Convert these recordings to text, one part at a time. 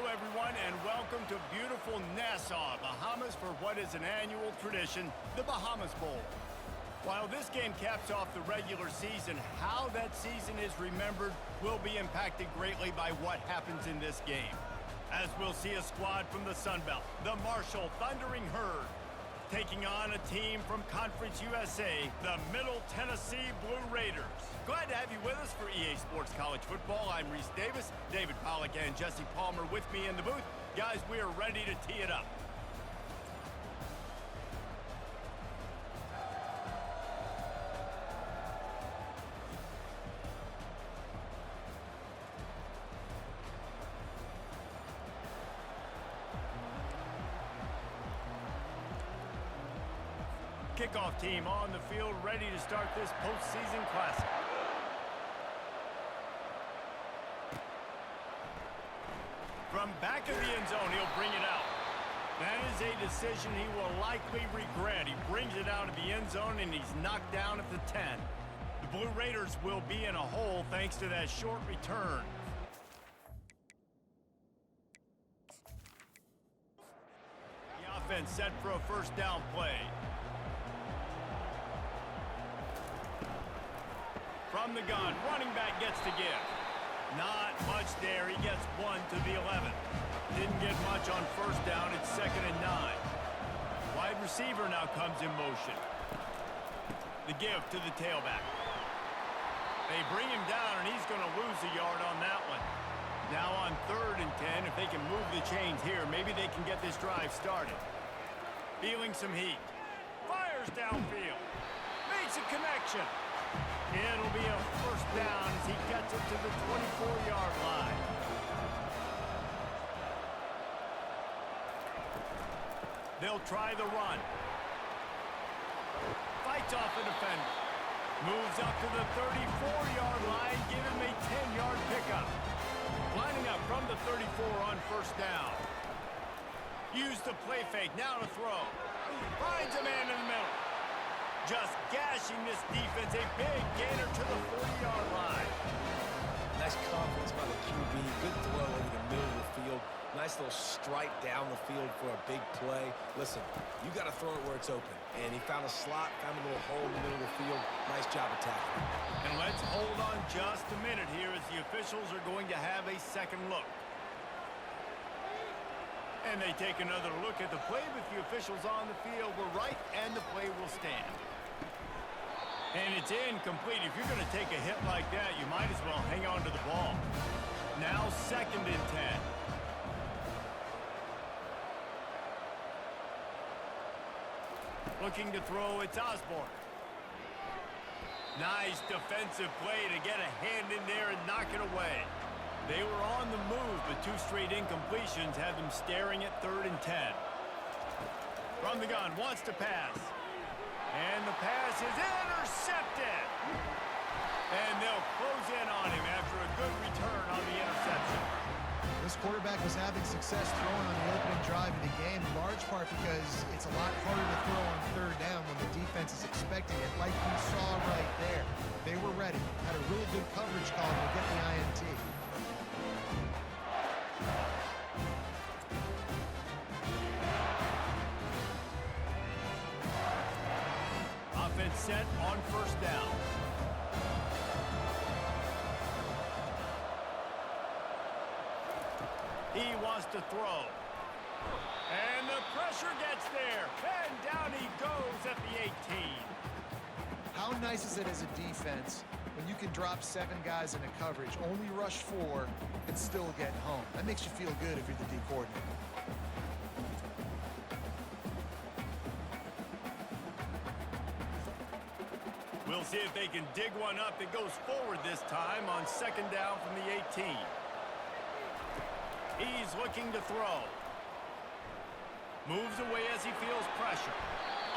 Hello, everyone, and welcome to beautiful Nassau, Bahamas, for what is an annual tradition, the Bahamas Bowl. While this game caps off the regular season, how that season is remembered will be impacted greatly by what happens in this game. As we'll see a squad from the Sun Belt, the Marshall Thundering Herd, taking on a team from Conference USA, the Middle Tennessee Blue Raiders. Glad to have you with us for EA Sports College Football. I'm Reese Davis, David Pollack and Jesse Palmer with me in the booth. Guys, we are ready to tee it up. Kickoff team on the field, ready to start this postseason classic. From back of the end zone, he'll bring it out. That is a decision he will likely regret. He brings it out of the end zone, and he's knocked down at the 10. The Blue Raiders will be in a hole thanks to that short return. The offense set for a first down play. From the gun, running back gets to give. Not much there. He gets one to the 11. Didn't get much on first down. It's 2nd and 9. Wide receiver now comes in motion. The give to the tailback. They bring him down, and he's going to lose a yard on that one. Now on 3rd and 10, if they can move the chains here, maybe they can get this drive started. Feeling some heat. Fires downfield. Makes a connection. It'll be a first down as he gets it to the 24-yard line. They'll try the run. Fights off a defender. Moves up to the 34-yard line, give him a 10-yard pickup. Lining up from the 34 on first down. Use the play fake, now to throw. Finds a man in the middle. Just gashing this defense, a big gainer to the 40-yard line. Nice confidence by the QB, good throw over the middle of the field. Nice little strike down the field for a big play. Listen, you got to throw it where it's open. And he found a slot, found a little hole in the middle of the field. Nice job attacking. And let's hold on just a minute here as the officials are going to have a second look. And they take another look at the play, but the officials on the field were right, and the play will stand. And it's incomplete. If you're going to take a hit like that, you might as well hang on to the ball. Now 2nd and 10. Looking to throw, it's Osborne. Nice defensive play to get a hand in there and knock it away. They were on the move, but 2 straight incompletions had them staring at 3rd and 10. From the gun, wants to pass. And the pass is intercepted. And they'll close in on him after a good return on the interception. This quarterback was having success throwing on the opening drive of the game, in large part because it's a lot harder to throw on 3rd down when the defense is expecting it, like we saw right there. They were ready, had a really good coverage call to get the INT. Offense set on first down. He wants to throw. And the pressure gets there. And down he goes at the 18. How nice is it as a defense when you can drop 7 guys into coverage, only rush 4, and still get home? That makes you feel good if you're the D coordinator. We'll see if they can dig one up that goes forward this time on 2nd down from the 18. He's looking to throw. Moves away as he feels pressure.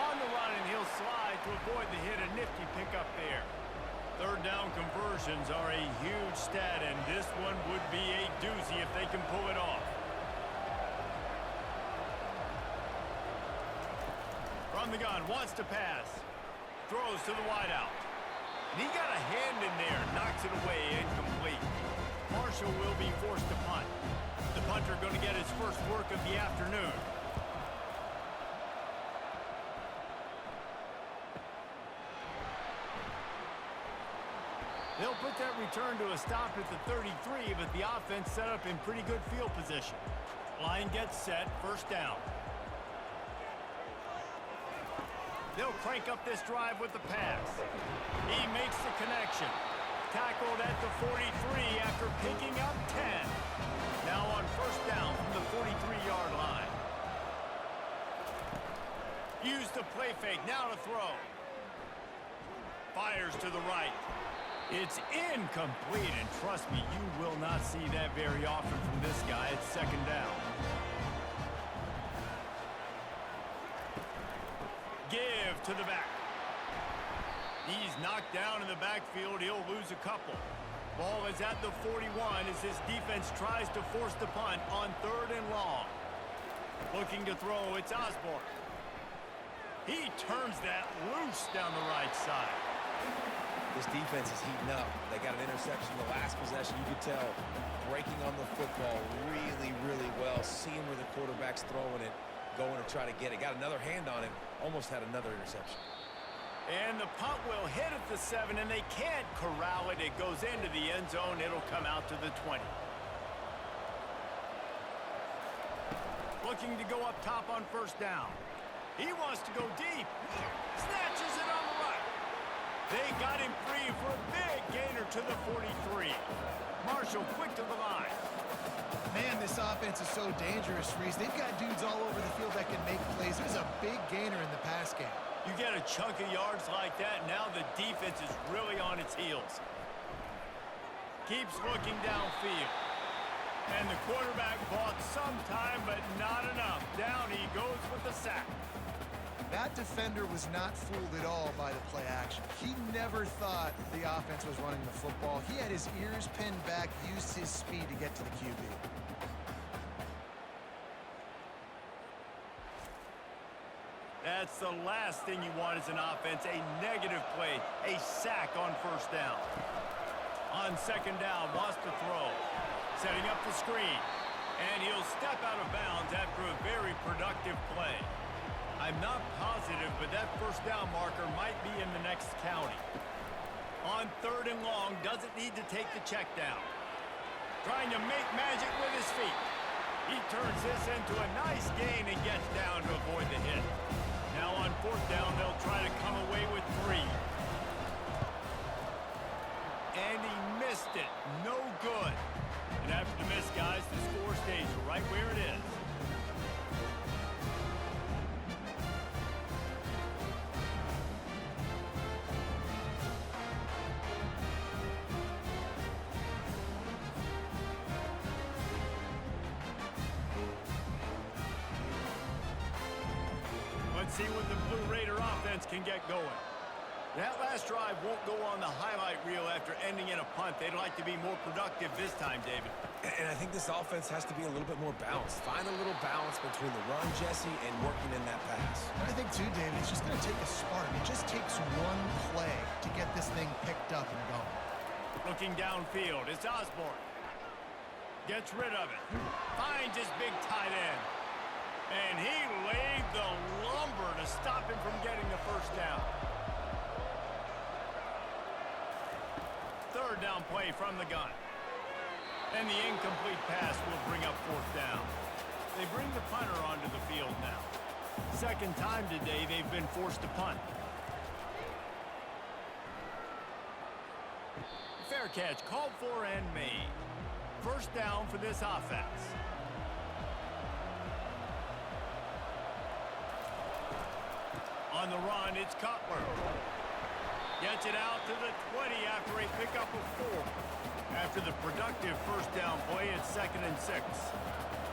On the run, and he'll slide to avoid the hit. A nifty pickup there. 3rd down conversions are a huge stat, and this one would be a doozy if they can pull it off. From the gun, wants to pass. Throws to the wideout. And he got a hand in there, knocks it away, incomplete. Marshall will be forced to punt. The punt punter going to get his first work of the afternoon. They'll put that return to a stop at the 33, but the offense set up in pretty good field position. Line gets set, first down. They'll crank up this drive with the pass. He makes the connection. Tackled at the 43 after picking up 10. Now on first down from the 43-yard line. Use the play fake, now to throw. Fires to the right. It's incomplete, and trust me, you will not see that very often from this guy. It's second down. Give to the back. He's knocked down in the backfield. He'll lose a couple. Ball is at the 41 as his defense tries to force the punt on 3rd and long. Looking to throw, it's Osborne. He turns that loose down the right side. This defense is heating up. They got an interception the last possession. You could tell breaking on the football really, really well. Seeing where the quarterback's throwing it, going to try to get it. Got another hand on it. Almost had another interception. And the punt will hit at the 7, and they can't corral it. It goes into the end zone. It'll come out to the 20. Looking to go up top on first down. He wants to go deep. Snatches it on the right. They got him free for a big gainer to the 43. Marshall quick to the line. Man, this offense is so dangerous, Reese. They've got dudes all over the field that can make plays. There's a big gainer in the pass game. You get a chunk of yards like that, now the defense is really on its heels. Keeps looking downfield. And the quarterback bought some time, but not enough. Down he goes with the sack. That defender was not fooled at all by the play action. He never thought the offense was running the football. He had his ears pinned back, used his speed to get to the QB. That's the last thing you want as an offense, a negative play, a sack on first down. On second down, wants to throw. Setting up the screen. And he'll step out of bounds after a very productive play. I'm not positive, but that first down marker might be in the next county. On 3rd and long, doesn't need to take the check down. Trying to make magic with his feet. He turns this into a nice gain and gets down to avoid the hit. Now on 4th down, they'll try to come away with 3. And he missed it. No good. And after the miss, guys, the score stays right where it is. Let's see what the Blue Raider offense can get going. That last drive won't go on the highlight reel after ending in a punt. They'd like to be more productive this time, David. And I think this offense has to be a little bit more balanced. Find a little balance between the run, Jesse, and working in that pass. And I think, too, David, it's just going to take a spark. It just takes one play to get this thing picked up and going. Looking downfield, it's Osborne. Gets rid of it. Finds his big tight end. And he laid the lumber to stop him from getting the first down. 3rd down play from the gun. And the incomplete pass will bring up 4th down. They bring the punter onto the field now. Second time today they've been forced to punt. Fair catch called for and made. First down for this offense. On the run, it's Cutler. Gets it out to the 20 after a pickup of 4. After the productive first down play, it's 2nd and 6.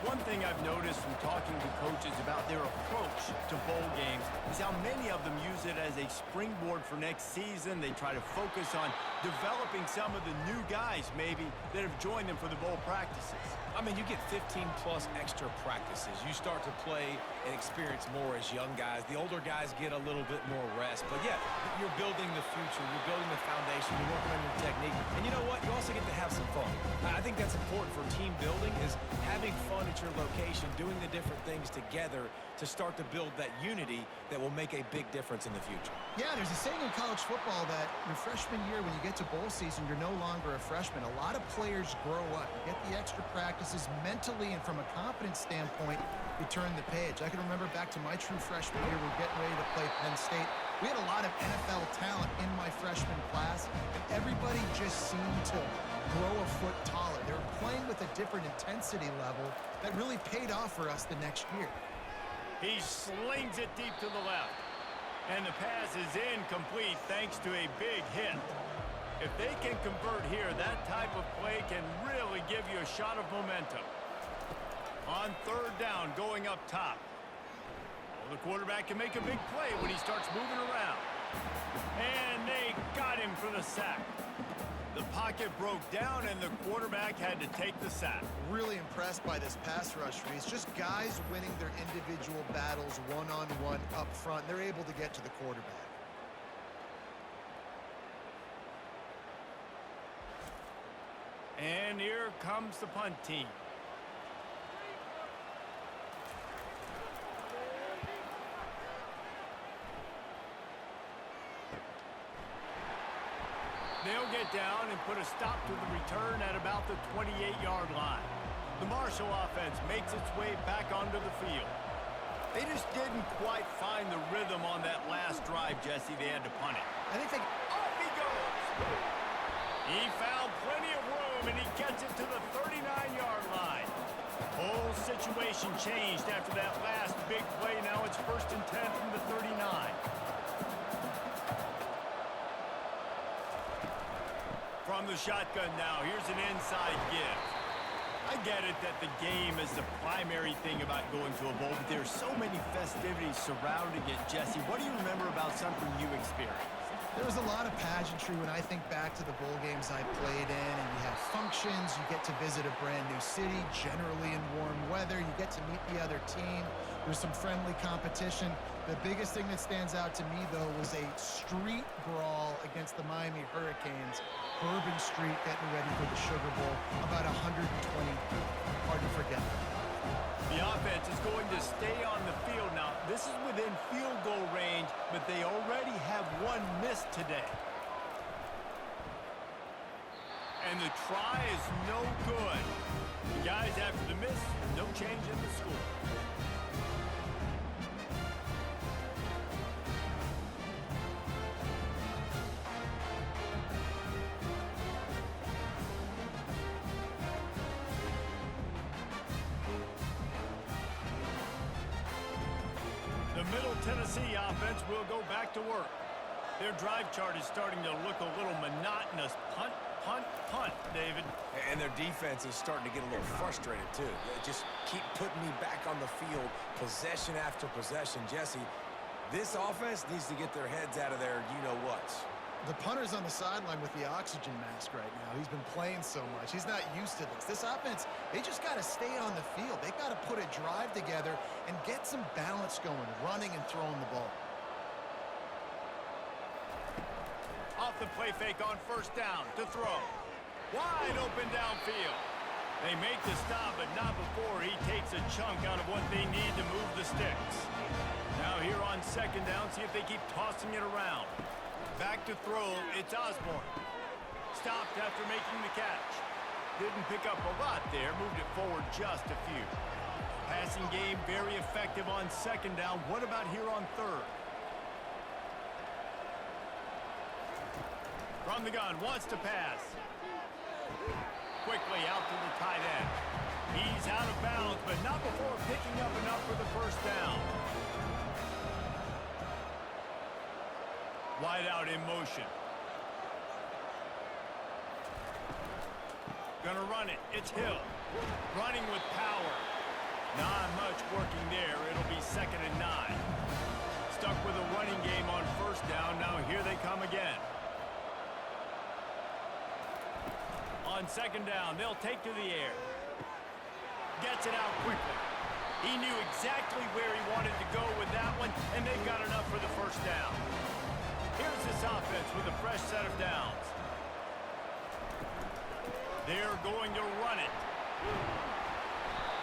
One thing I've noticed from talking to coaches about their approach to bowl games is how many of them use it as a springboard for next season. They try to focus on developing some of the new guys, maybe, that have joined them for the bowl practices. I mean, you get 15-plus extra practices. You start to play and experience more as young guys. The older guys get a little bit more rest. But, yeah, you're building the future. You're building the foundation. You're working on your technique. And you know what? You also get to have some fun. I think that's important for team building, is having fun at your location, doing the different things together to start to build that unity that will make a big difference in the future. Yeah, there's a saying in college football that your freshman year, when you get to bowl season, you're no longer a freshman. A lot of players grow up. You get the extra practices mentally, and from a confidence standpoint, you turn the page. I can remember back to my true freshman year, we're getting ready to play Penn State. We had a lot of NFL talent in my freshman class, and everybody just seemed to grow a foot taller. They were playing with a different intensity level that really paid off for us the next year. He slings it deep to the left. And the pass is incomplete thanks to a big hit. If they can convert here, that type of play can really give you a shot of momentum. On third down, going up top. Well, the quarterback can make a big play when he starts moving around. And they got him for the sack. The pocket broke down, and the quarterback had to take the sack. Really impressed by this pass rush, Reese. Just guys winning their individual battles one-on-one up front. They're able to get to the quarterback. And here comes the punt team. They'll get down and put a stop to the return at about the 28-yard line. The Marshall offense makes its way back onto the field. They just didn't quite find the rhythm on that last drive, Jesse. They had to punt it. I think they... Off he goes! He found plenty of room, and he gets it to the 39-yard line. Whole situation changed after that last big play. Now it's 1st and 10 from the 39. From the shotgun now, here's an inside give. I get it that the game is the primary thing about going to a bowl, but there's so many festivities surrounding it, Jesse. What do you remember about something you experienced? There was a lot of pageantry when I think back to the bowl games I played in, and you have functions, you get to visit a brand new city, generally in warm weather, you get to meet the other team, there's some friendly competition. The biggest thing that stands out to me, though, was a street brawl against the Miami Hurricanes. Bourbon Street getting ready for the Sugar Bowl, about 120 people. Hard to forget. The offense is going to stay on the field now. This is within field goal range, but they already have one miss today. And the try is no good. The guys after the miss, no change in the score. The Middle Tennessee offense will go back to work. Their drive chart is starting to look a little monotonous. Punt, punt, punt, David. And their defense is starting to get a little frustrated, too. They just keep putting me back on the field, possession after possession. Jesse, this offense needs to get their heads out of their you-know-whats. The punter's on the sideline with the oxygen mask right now. He's been playing so much. He's not used to this. This offense, they just got to stay on the field. They've got to put a drive together and get some balance going, running and throwing the ball. Off the play fake on 1st down to throw. Wide open downfield. They make the stop, but not before he takes a chunk out of what they need to move the sticks. Now here on 2nd down, see if they keep tossing it around. Back to throw, it's Osborne. Stopped after making the catch. Didn't pick up a lot there, moved it forward just a few. Passing game very effective on 2nd down. What about here on 3rd? From the gun, wants to pass. Quickly out to the tight end. He's out of bounds, but not before picking up enough for the 1st down. Wide out in motion. Gonna run it. It's Hill. Running with power. Not much working there. It'll be 2nd and 9. Stuck with a running game on 1st down. Now here they come again. On 2nd down, they'll take to the air. Gets it out quickly. He knew exactly where he wanted to go with that one, and they've got enough for the 1st down. Here's this offense with a fresh set of downs. They're going to run it.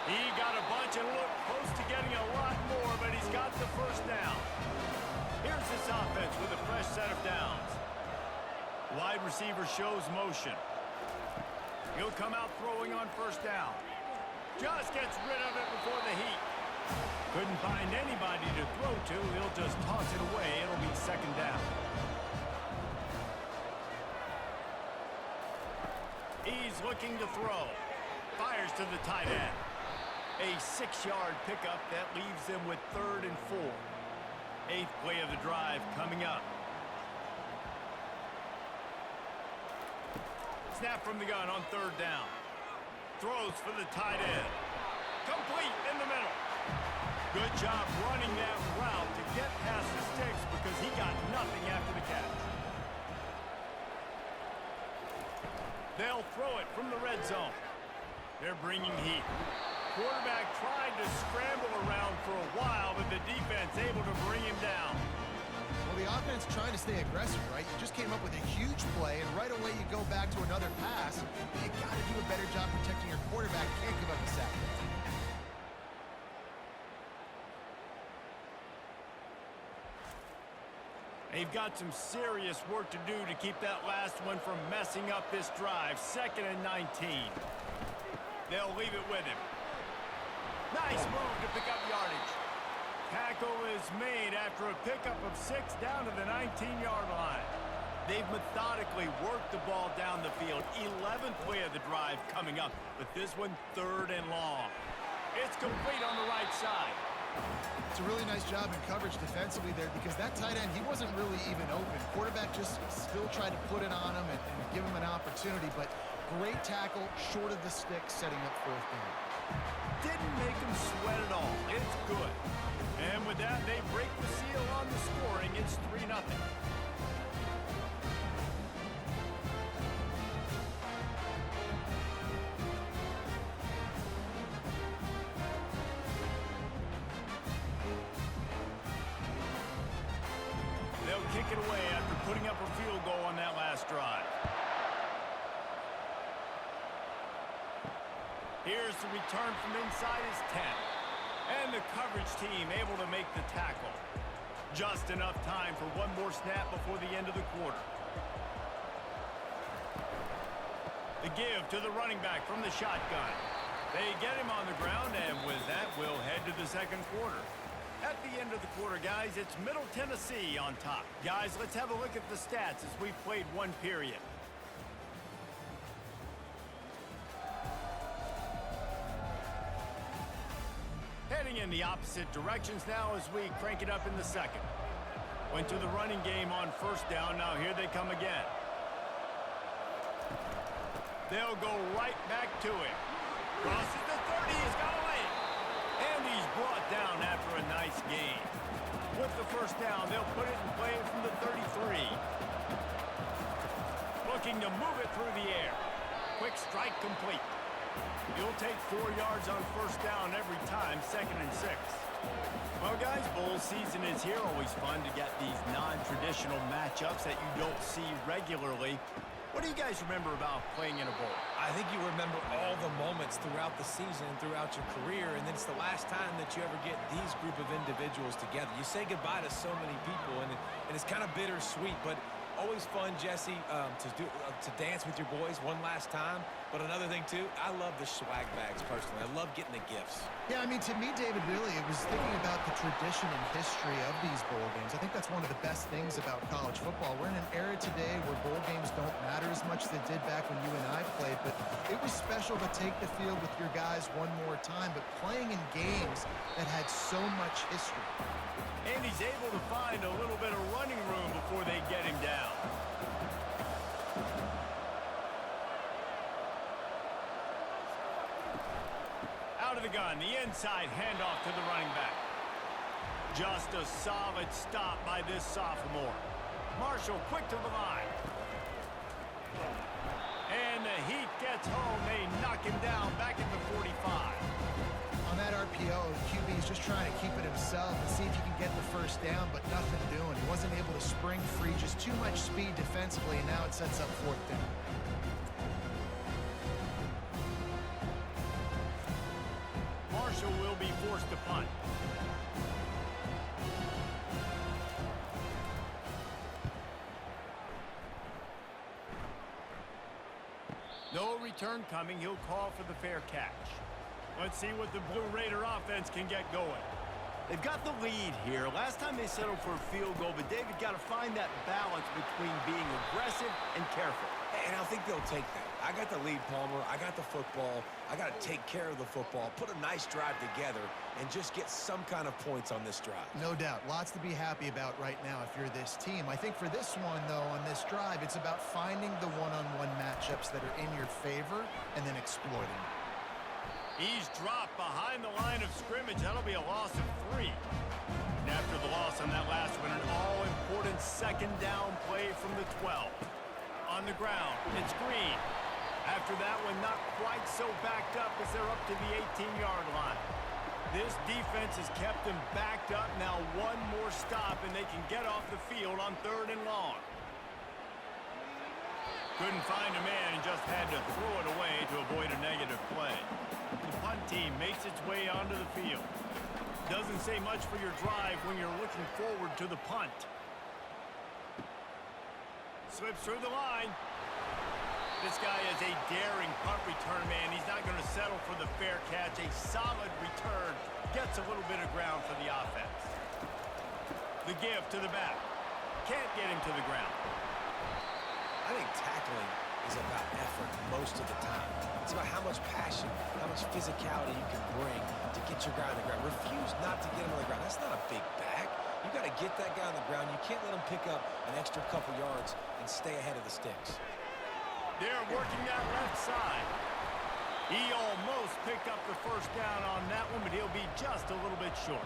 He got a bunch and looked close to getting a lot more, but he's got the 1st down. Here's this offense with a fresh set of downs. Wide receiver shows motion. He'll come out throwing on 1st down. Just gets rid of it before the heat. Couldn't find anybody to throw to. He'll just toss it away. It'll be 2nd down. He's looking to throw. Fires to the tight end. A 6-yard pickup that leaves them with 3rd and 4. 8th play of the drive coming up. Snap from the gun on 3rd down. Throws for the tight end. Complete in the middle. Good job running that route to get past the sticks because he got nothing after the catch. They'll throw it from the red zone. They're bringing heat. Quarterback tried to scramble around for a while, but the defense able to bring him down. Well, the offense trying to stay aggressive, right? You just came up with a huge play, and right away you go back to another pass. You got to do a better job protecting your quarterback. Can't give up a sack. They've got some serious work to do to keep that last one from messing up this drive. 2nd and 19. They'll leave it with him. Nice move to pick up yardage. Tackle is made after a pickup of 6 down to the 19-yard line. They've methodically worked the ball down the field. 11th play of the drive coming up, but this one 3rd and long. It's complete on the right side. It's a really nice job in coverage defensively there because that tight end, he wasn't really even open. Quarterback just still tried to put it on him and give him an opportunity, but great tackle, short of the stick, setting up 4th down. Didn't make him sweat at all. It's good. And with that, they break the seal on the scoring. It's 3-0. They'll kick it away after putting up a field goal on that last drive. Here's the return from inside his 10. And the coverage team able to make the tackle. Just enough time for one more snap before the end of the quarter. The give to the running back from the shotgun. They get him on the ground, and with that, we'll head to the 2nd quarter. At the end of the quarter, guys, it's Middle Tennessee on top. Guys, let's have a look at the stats as we've played one period. Heading in the opposite directions now as we crank it up in the 2nd. Went to the running game on 1st down. Now here they come again. They'll go right back to him. Crosses the 30. He's got away. And he's brought down after a nice gain. With the 1st down, they'll put it in play from the 33. Looking to move it through the air. Quick strike complete. You'll take 4 yards on 1st down every time, 2nd and 6. Well, guys, bowl season is here. Always fun to get these non-traditional matchups that you don't see regularly. What do you guys remember about playing in a bowl? I think you remember all the moments throughout the season and throughout your career, and then it's the last time that you ever get these group of individuals together. You say goodbye to so many people, and it's kind of bittersweet, but always fun, Jesse, to dance with your boys one last time. But another thing, too, I love the swag bags, personally. I love getting the gifts. Yeah, I mean, to me, David, really, it was thinking about the tradition and history of these bowl games. I think that's one of the best things about college football. We're in an era today where bowl games don't matter as much as they did back when you and I played, but it was special to take the field with your guys one more time, but playing in games that had so much history. And he's able to find a little bit of running room before they get him down. Out the gun, the inside handoff to the running back. Just a solid stop by this sophomore. Marshall quick to the line. And the Heat gets home. They knock him down back at the 45. On that RPO, QB is just trying to keep it himself and see if he can get the first down, but nothing doing. He wasn't able to spring free, just too much speed defensively, and now it sets up fourth down. Marshall will be forced to punt. No return coming. He'll call for the fair catch. Let's see what the Blue Raider offense can get going. They've got the lead here. Last time they settled for a field goal, but David got to find that balance between being aggressive and careful. And I think they'll take that. I got the lead, Palmer. I got the football. I got to take care of the football, put a nice drive together, and just get some kind of points on this drive. No doubt. Lots to be happy about right now if you're this team. I think for this one, though, on this drive, it's about finding the one-on-one matchups that are in your favor and then exploiting them. He's dropped behind the line of scrimmage. That'll be a loss of 3. And after the loss on that last one, an all-important second down play from the 12. On the ground, it's Green. After that one, not quite so backed up as they're up to the 18-yard line. This defense has kept them backed up. Now one more stop, and they can get off the field on 3rd and long. Couldn't find a man and just had to throw it away to avoid a negative play. The punt team makes its way onto the field. Doesn't say much for your drive when you're looking forward to the punt. Slips through the line. This guy is a daring punt return man. He's not going to settle for the fair catch. A solid return. Gets a little bit of ground for the offense. The give to the back. Can't get him to the ground. I think tackling is about effort most of the time. It's about how much passion, how much physicality you can bring to get your guy on the ground. Refuse not to get him on the ground. That's not a big back. You got to get that guy on the ground. You can't let him pick up an extra couple yards and stay ahead of the sticks. They're working that left side. He almost picked up the first down on that one, but he'll be just a little bit short.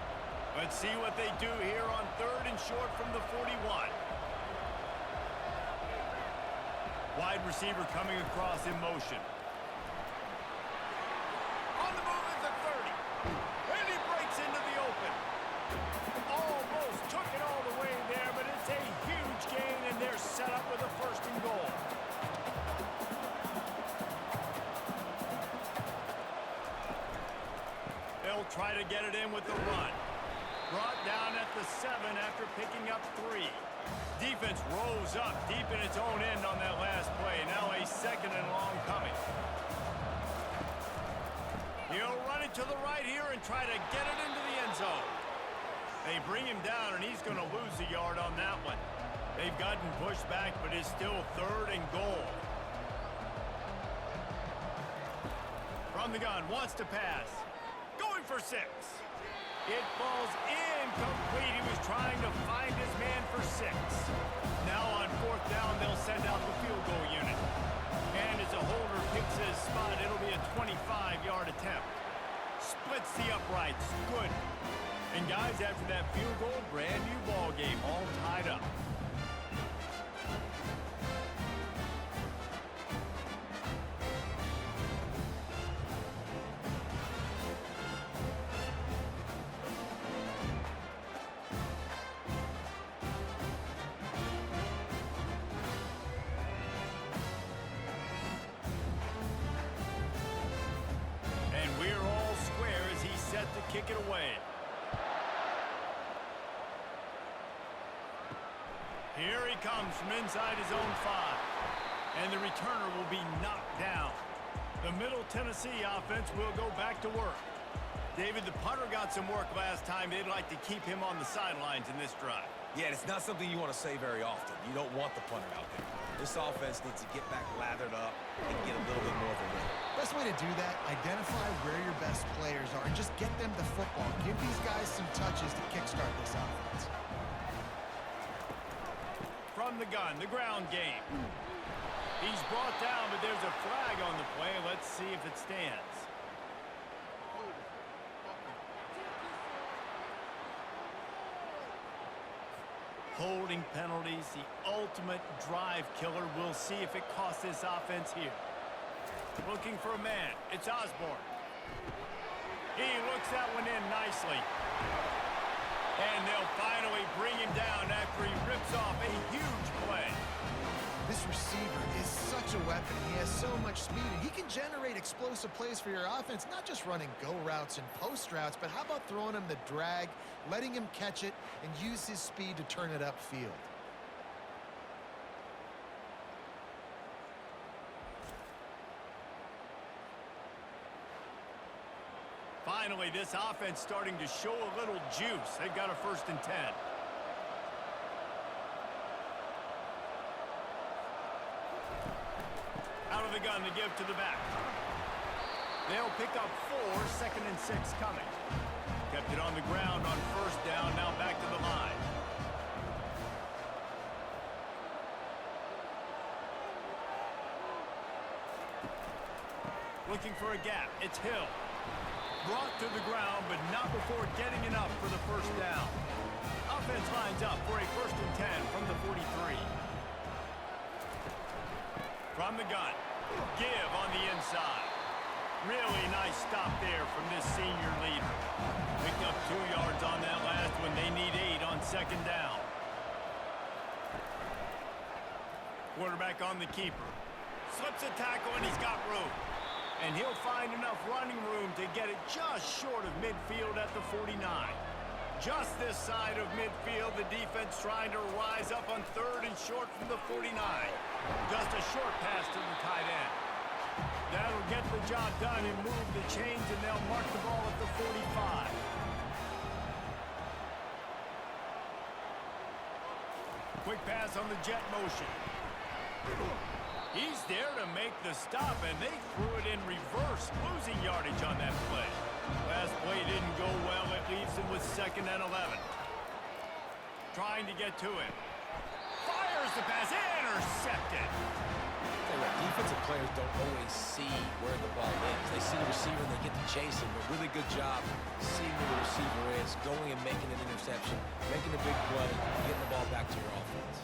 Let's see what they do here on 3rd and short from the 41. Wide receiver coming across in motion. On the move is the 30. And he breaks into the open. Almost took it all the way there, but it's a huge gain, and they're set up with a 1st and goal. They'll try to get it in with the run. Brought down at the 7 after picking up 3. Defense rose up deep in its own end on that last play. Now a 2nd and long coming. He'll run it to the right here and try to get it into the end zone. They bring him down, and he's going to lose a yard on that one. They've gotten pushed back, but it's still 3rd and goal. From the gun, wants to pass. Going for 6. It falls incomplete. He was trying to find his man for 6. Now on 4th down, they'll send out the field goal unit. And as a holder picks his spot, it'll be a 25-yard attempt. Splits the uprights. Good. And guys, after that field goal, brand new ball game, all tied up. Kick it away. Here he comes from inside his own 5. And the returner will be knocked down. The Middle Tennessee offense will go back to work. David, the punter got some work last time. They'd like to keep him on the sidelines in this drive. Yeah, it's not something you want to say very often. You don't want the punter out there. This offense needs to get back lathered up and get a little bit more of a win. Best way to do that, identify where your best players are and just get them the football. Give these guys some touches to kickstart this offense. From the gun, the ground game. He's brought down, but there's a flag on the play. Let's see if it stands. Holding penalties, the ultimate drive killer. We'll see if it costs this offense here. Looking for a man. It's Osborne. He looks that one in nicely. And they'll finally bring him down after he rips off a huge play. This receiver is such a weapon. He has so much speed, and he can generate explosive plays for your offense, not just running go routes and post routes, but how about throwing him the drag, letting him catch it, and use his speed to turn it upfield. Finally, this offense starting to show a little juice. They've got a 1st and 10. Out of the gun to give to the back. They'll pick up 4, 2nd and 6 coming. Kept it on the ground on 1st down, now back to the line. Looking for a gap. It's Hill. Brought to the ground, but not before getting enough for the 1st down. Offense lines up for a 1st and 10 from the 43. From the gun. Give on the inside. Really nice stop there from this senior leader. Picked up 2 yards on that last one. They need 8 on 2nd down. Quarterback on the keeper. Slips a tackle and he's got room. And he'll find enough running room to get it just short of midfield at the 49. Just this side of midfield, the defense trying to rise up on 3rd and short from the 49. Just a short pass to the tight end. That'll get the job done and move the chains, and they'll mark the ball at the 45. Quick pass on the jet motion. He's there to make the stop, and they threw it in reverse, losing yardage on that play. Last play didn't go well. It leaves him with 2nd and 11. Trying to get to it. Fires the pass, intercepted. Tell you what, defensive players don't always see where the ball is. They see the receiver and they get to chase him. A really good job seeing where the receiver is, going and making an interception, making a big play, getting the ball back to your offense.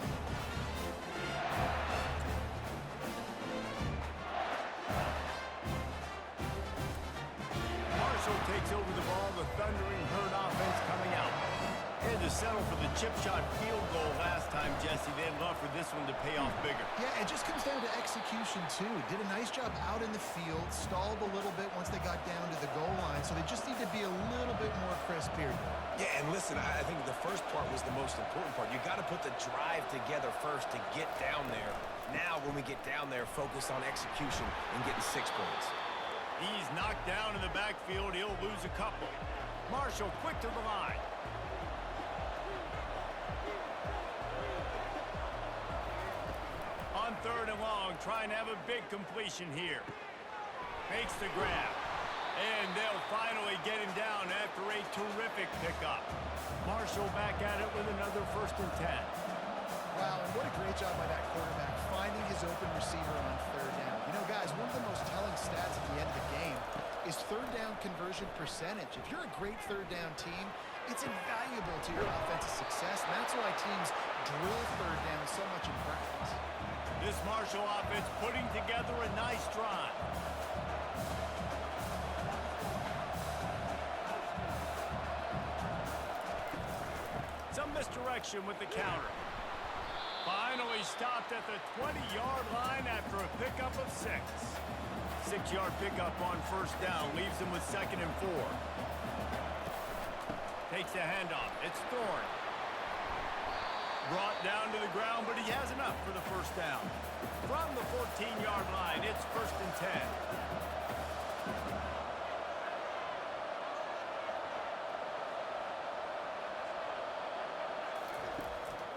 Takes over the ball, the thundering herd offense coming out. Had to settle for the chip shot field goal last time, Jesse. They'd love for this one to pay off bigger. Yeah, it just comes down to execution, too. Did a nice job out in the field, stalled a little bit once they got down to the goal line, so they just need to be a little bit more crisp here. Yeah, and listen, I think the first part was the most important part. You got to put the drive together first to get down there. Now, when we get down there, focus on execution and getting 6 points. He's knocked down in the backfield. He'll lose a couple. Marshall quick to the line. On 3rd and long, trying to have a big completion here. Makes the grab. And they'll finally get him down after a terrific pickup. Marshall back at it with another 1st and 10. Wow, and what a great job by that quarterback, finding his open receiver on 3rd down. You know, guys, one of the most telling stats at the end of the game is 3rd down conversion percentage. If you're a great 3rd down team, it's invaluable to your offensive success, and that's why teams drill 3rd down so much in practice. This Marshall offense putting together a nice drive. Some misdirection with the counter. Finally stopped at the 20-yard line after a pickup of 6. 6-yard pickup on 1st down leaves him with 2nd and 4. Takes the handoff. It's Thorne. Brought down to the ground, but he has enough for the 1st down. From the 14-yard line, it's 1st and 10.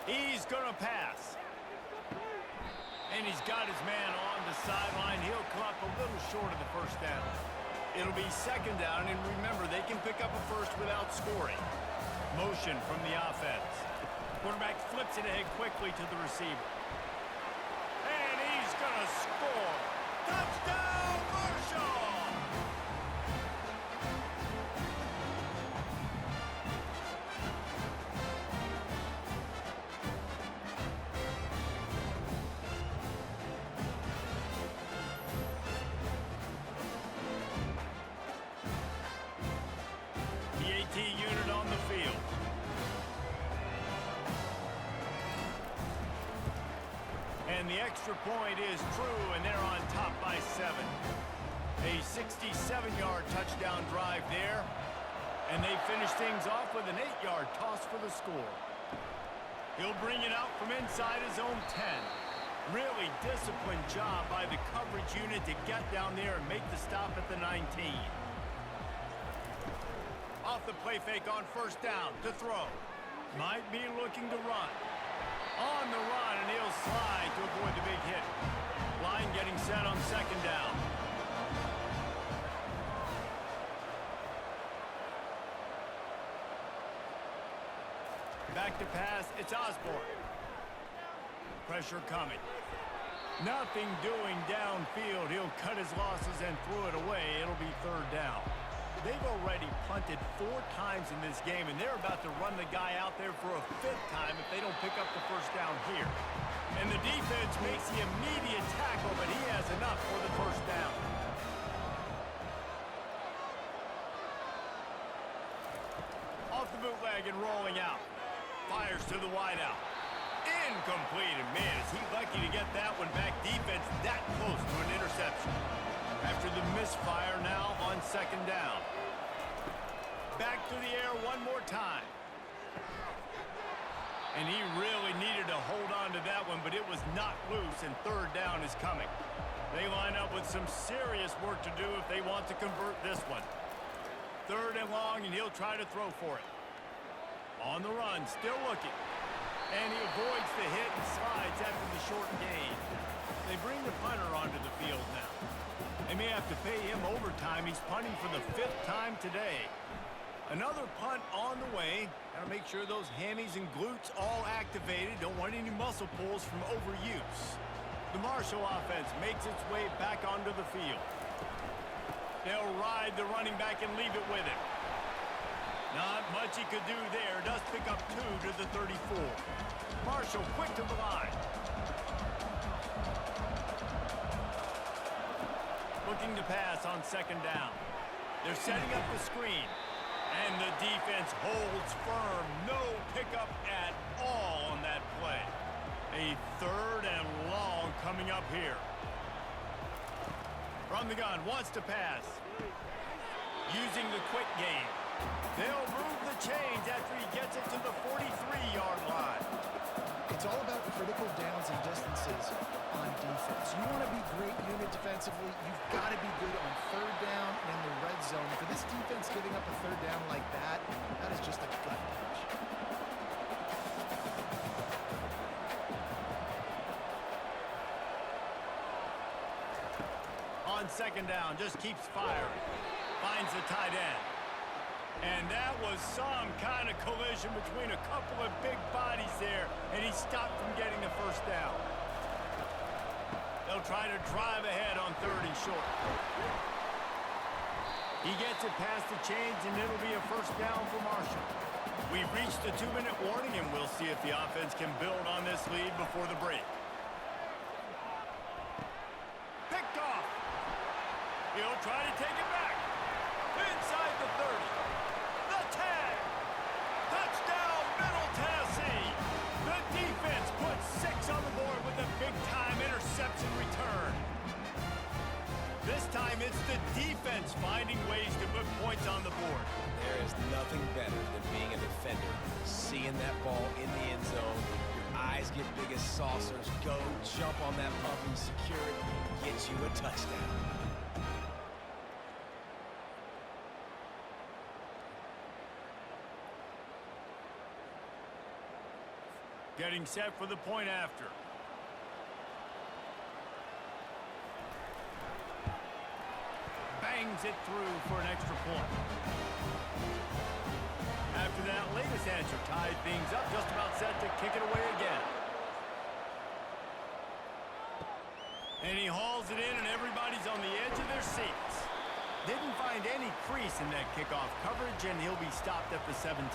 He's going to pass. And he's got his man on the sideline. He'll come up a little short of the 1st down. It'll be 2nd down, and remember, they can pick up a 1st without scoring. Motion from the offense. Quarterback flips it ahead quickly to the receiver. And he's going to score. Touchdown, Marshall! And the extra point is true, and they're on top by 7. A 67-yard touchdown drive there. And they finish things off with an 8-yard toss for the score. He'll bring it out from inside his own 10. Really disciplined job by the coverage unit to get down there and make the stop at the 19. Off the play fake on first down to throw. Might be looking to run. On the run, and he'll slide to avoid the big hit. Line getting set on second down. Back to pass, it's Osborne. Pressure coming. Nothing doing downfield. He'll cut his losses and throw it away. It'll be third down. They've already punted 4 times in this game, and they're about to run the guy out there for a 5th time if they don't pick up the first down here. And the defense makes the immediate tackle, but he has enough for the first down. Off the bootleg and rolling out. Fires to the wideout. Incomplete, and man, is he lucky to get that one back. Defense that close to an interception. After the misfire now on second down. Back to the air one more time. And he really needed to hold on to that one, but it was not loose, and third down is coming. They line up with some serious work to do if they want to convert this one. Third and long, and he'll try to throw for it. On the run, still looking. And he avoids the hit and slides after the short gain. They bring the punter onto the field now. They may have to pay him overtime. He's punting for the 5th time today. Another punt on the way. Gotta make sure those hammies and glutes all activated. Don't want any muscle pulls from overuse. The Marshall offense makes its way back onto the field. They'll ride the running back and leave it with him. Not much he could do there. Does pick up 2 to the 34. Marshall quick to the line. Looking to pass on second down. They're setting up the screen. And the defense holds firm. No pickup at all on that play. A third and long coming up here. From the gun, wants to pass. Using the quick game. They'll move the chains after he gets it to the 43-yard line. It's all about critical downs and distances on defense. You want to be great unit defensively, you've got to be good on third down and in the red zone. For this defense giving up a third down like that, that is just a gut punch. On second down, just keeps firing. Finds the tight end. And that was some kind of collision between a couple of big bodies there, and he stopped from getting the first down. They'll try to drive ahead on third and short. He gets it past the chains, and it'll be a first down for Marshall. We've reached the 2-minute warning, and we'll see if the offense can build on this lead before the break. Picked off. He'll try to take it back. Inside the 30. The tag. Touchdown, Middle Tennessee. The defense puts 6 on the board with a big-time interception return. This time it's the defense finding ways to put points on the board. There is nothing better than being a defender. Seeing that ball in the end zone, your eyes get big as saucers. Go, jump on that puppy, secure it, get you a touchdown. Getting set for the point after. Bangs it through for an extra point. After that latest answer tied things up, just about set to kick it away again. And he hauls it in, and everybody's on the edge of their seats. Didn't find any crease in that kickoff coverage, and he'll be stopped at the 17.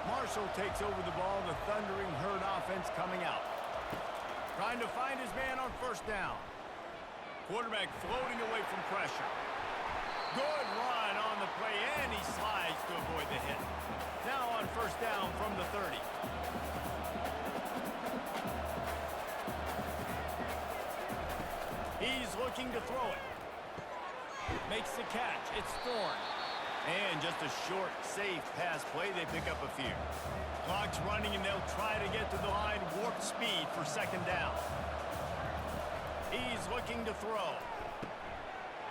Marshall takes over the ball, the thundering herd offense coming out. Trying to find his man on first down. Quarterback floating away from pressure. Good run on the play, and he slides to avoid the hit. Now on first down from the 30. looking to throw it. Makes the catch. It's Thorne. And just a short, safe pass play. They pick up a few. Clock's running, and they'll try to get to the line. Warp speed for second down. He's looking to throw.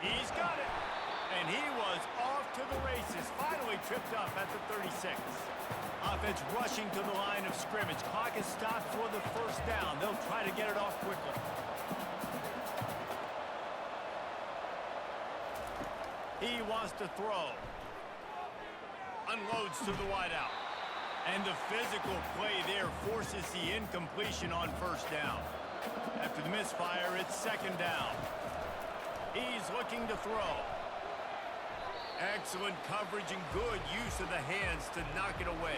He's got it. And he was off to the races. Finally tripped up at the 36. Offense rushing to the line of scrimmage. Clock is stopped for the first down. They'll try to get it off quickly. He wants to throw. Unloads to the wideout. And the physical play there forces the incompletion on first down. After the misfire, it's second down. He's looking to throw. Excellent coverage and good use of the hands to knock it away.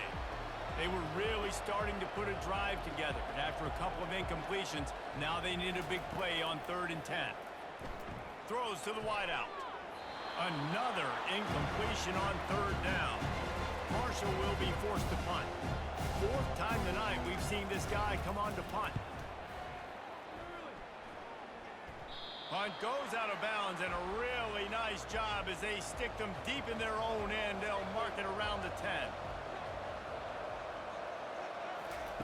They were really starting to put a drive together, and after a couple of incompletions, now they need a big play on 3rd and 10. Throws to the wideout. Another incompletion on 3rd down. Marshall will be forced to punt. 4th time tonight we've seen this guy come on to punt. Punt goes out of bounds, and a really nice job as they stick them deep in their own end. They'll mark it around the 10.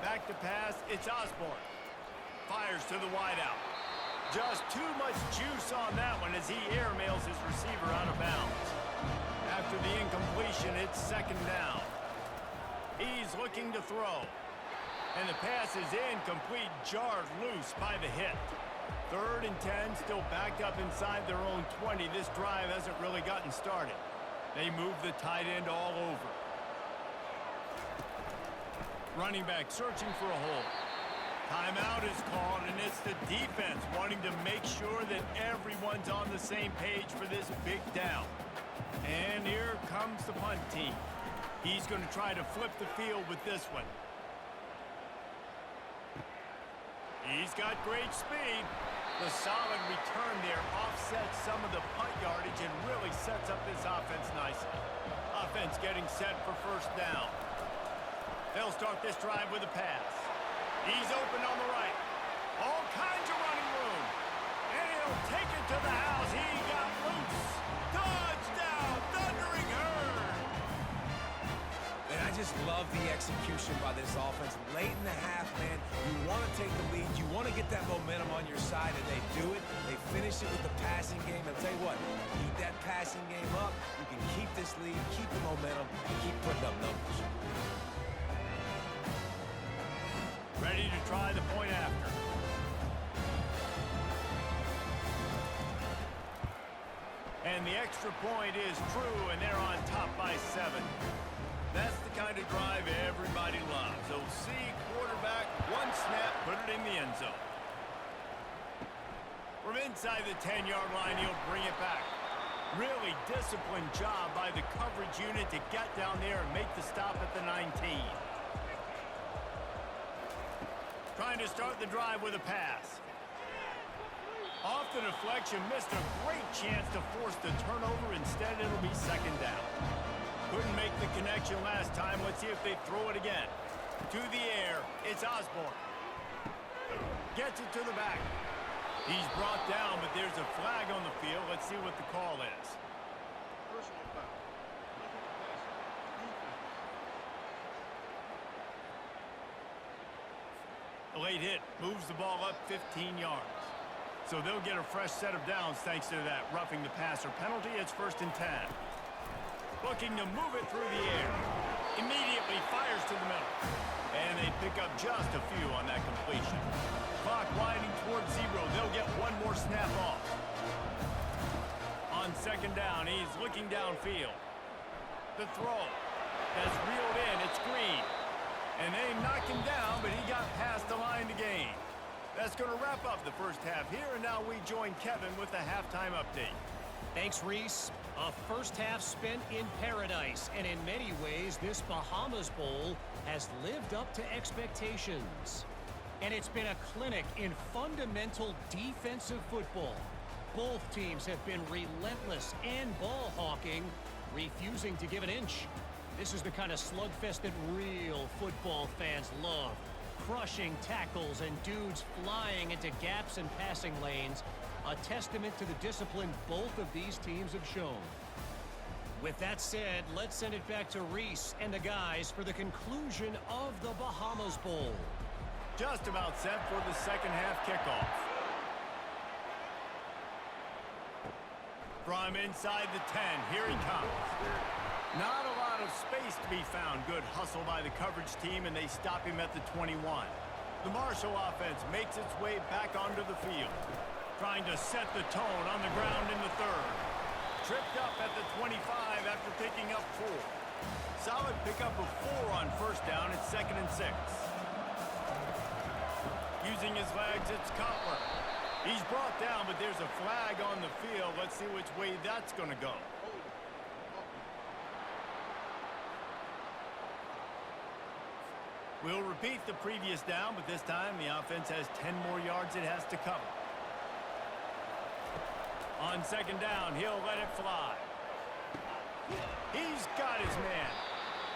Back to pass, it's Osborne. Fires to the wideout. Just too much juice on that one as he airmails his receiver out of bounds. After the incompletion, it's second down. He's looking to throw. And the pass is incomplete, jarred loose by the hit. 3rd and 10, still backed up inside their own 20. This drive hasn't really gotten started. They move the tight end all over. Running back searching for a hole. Timeout is called, and it's the defense wanting to make sure that everyone's on the same page for this big down. And here comes the punt team. He's going to try to flip the field with this one. He's got great speed. The solid return there offsets some of the punt yardage and really sets up this offense nicely. Offense getting set for first down. They'll start this drive with a pass. He's open on the right. All kinds of running room. And he'll take it to the house. He got loose. Touchdown, Thundering Herd. And I just love the execution by this offense. Late in the half, man, you want to take the lead. You want to get that momentum on your side, and they do it. They finish it with the passing game. I'll tell you what, keep that passing game up. You can keep this lead, keep the momentum, and keep putting up numbers. Ready to try the point after. And the extra point is true, and they're on top by 7. That's the kind of drive everybody loves. OC, quarterback, one snap, put it in the end zone. From inside the 10-yard line, he'll bring it back. Really disciplined job by the coverage unit to get down there and make the stop at the 19. Trying to start the drive with a pass. Off the deflection, missed a great chance to force the turnover. Instead, it'll be second down. Couldn't make the connection last time. Let's see if they throw it again. To the air, it's Osborne. Gets it to the back. He's brought down, but there's a flag on the field. Let's see what the call is. Personal foul. A late hit moves the ball up 15 yards. So they'll get a fresh set of downs thanks to that roughing the passer penalty. It's 1st and 10. Looking to move it through the air. Immediately fires to the middle. And they pick up just a few on that completion. Clock winding towards 0. They'll get one more snap off. On second down, he's looking downfield. The throw has reeled in. It's Green. And they knock him down, but he got past the line to gain. That's going to wrap up the first half here, and now we join Kevin with the halftime update. Thanks, Reese. A first half spent in paradise, and in many ways, this Bahamas Bowl has lived up to expectations. And it's been a clinic in fundamental defensive football. Both teams have been relentless and ball hawking, refusing to give an inch. This is the kind of slugfest that real football fans love. Crushing tackles and dudes flying into gaps and passing lanes a testament to the discipline both of these teams have shown. With that said, let's send it back to Reese and the guys for the conclusion of the Bahamas Bowl. Just about set for the second half kickoff. From inside the 10, here he comes. Not a lot of space to be found. Good hustle by the coverage team, and they stop him at the 21. The Marshall offense makes its way back onto the field, trying to set the tone on the ground in the third. Tripped up at the 25 after picking up 4. Solid pickup of 4 on first down. It's 2nd and 6. Using his legs, it's Cutler. He's brought down, but there's a flag on the field. Let's see which way that's going to go. We'll repeat the previous down, but this time the offense has 10 more yards it has to cover. On second down, he'll let it fly. He's got his man.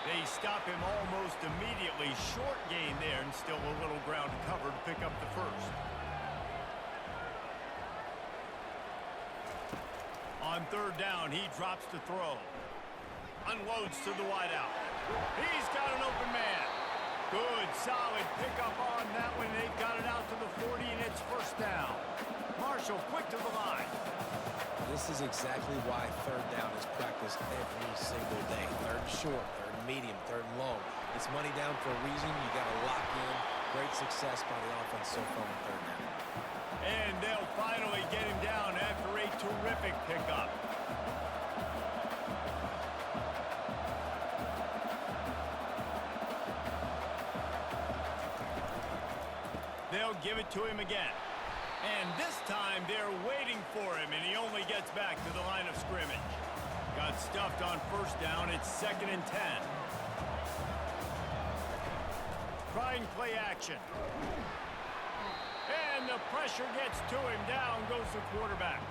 They stop him almost immediately. Short gain there, and still a little ground to cover to pick up the first. On third down, he drops to throw. Unloads to the wideout. He's got an open man. Good, solid pickup on that one. They've got it out to the 40, and it's first down. Marshall quick to the line. This is exactly why third down is practiced every single day. Third and short, third and medium, third and long. It's money down for a reason. You got to lock in. Great success by the offense so far on third down. And they'll finally get him down after a terrific pickup. They'll give it to him again. And this time they're waiting for him, and he only gets back to the line of scrimmage. Got stuffed on first down. It's 2nd and 10. Trying play action. And the pressure gets to him. Down goes the quarterback.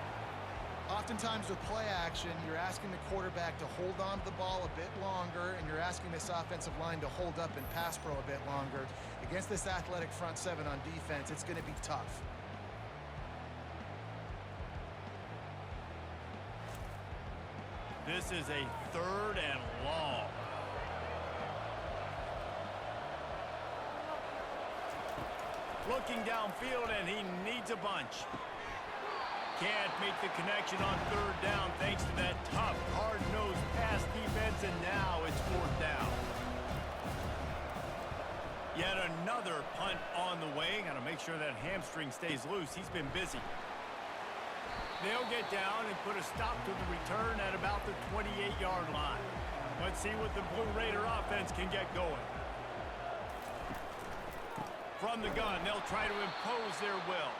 Oftentimes with play action, you're asking the quarterback to hold on to the ball a bit longer, and you're asking this offensive line to hold up in pass pro a bit longer. Against this athletic front seven on defense, it's going to be tough. This is a 3rd and long. Looking downfield, and he needs a bunch. Can't make the connection on third down thanks to that tough, hard-nosed pass defense, and now it's 4th down. Yet another punt on the way. Got to make sure that hamstring stays loose. He's been busy. They'll get down and put a stop to the return at about the 28-yard line. Let's see what the Blue Raider offense can get going. From the gun, they'll try to impose their will.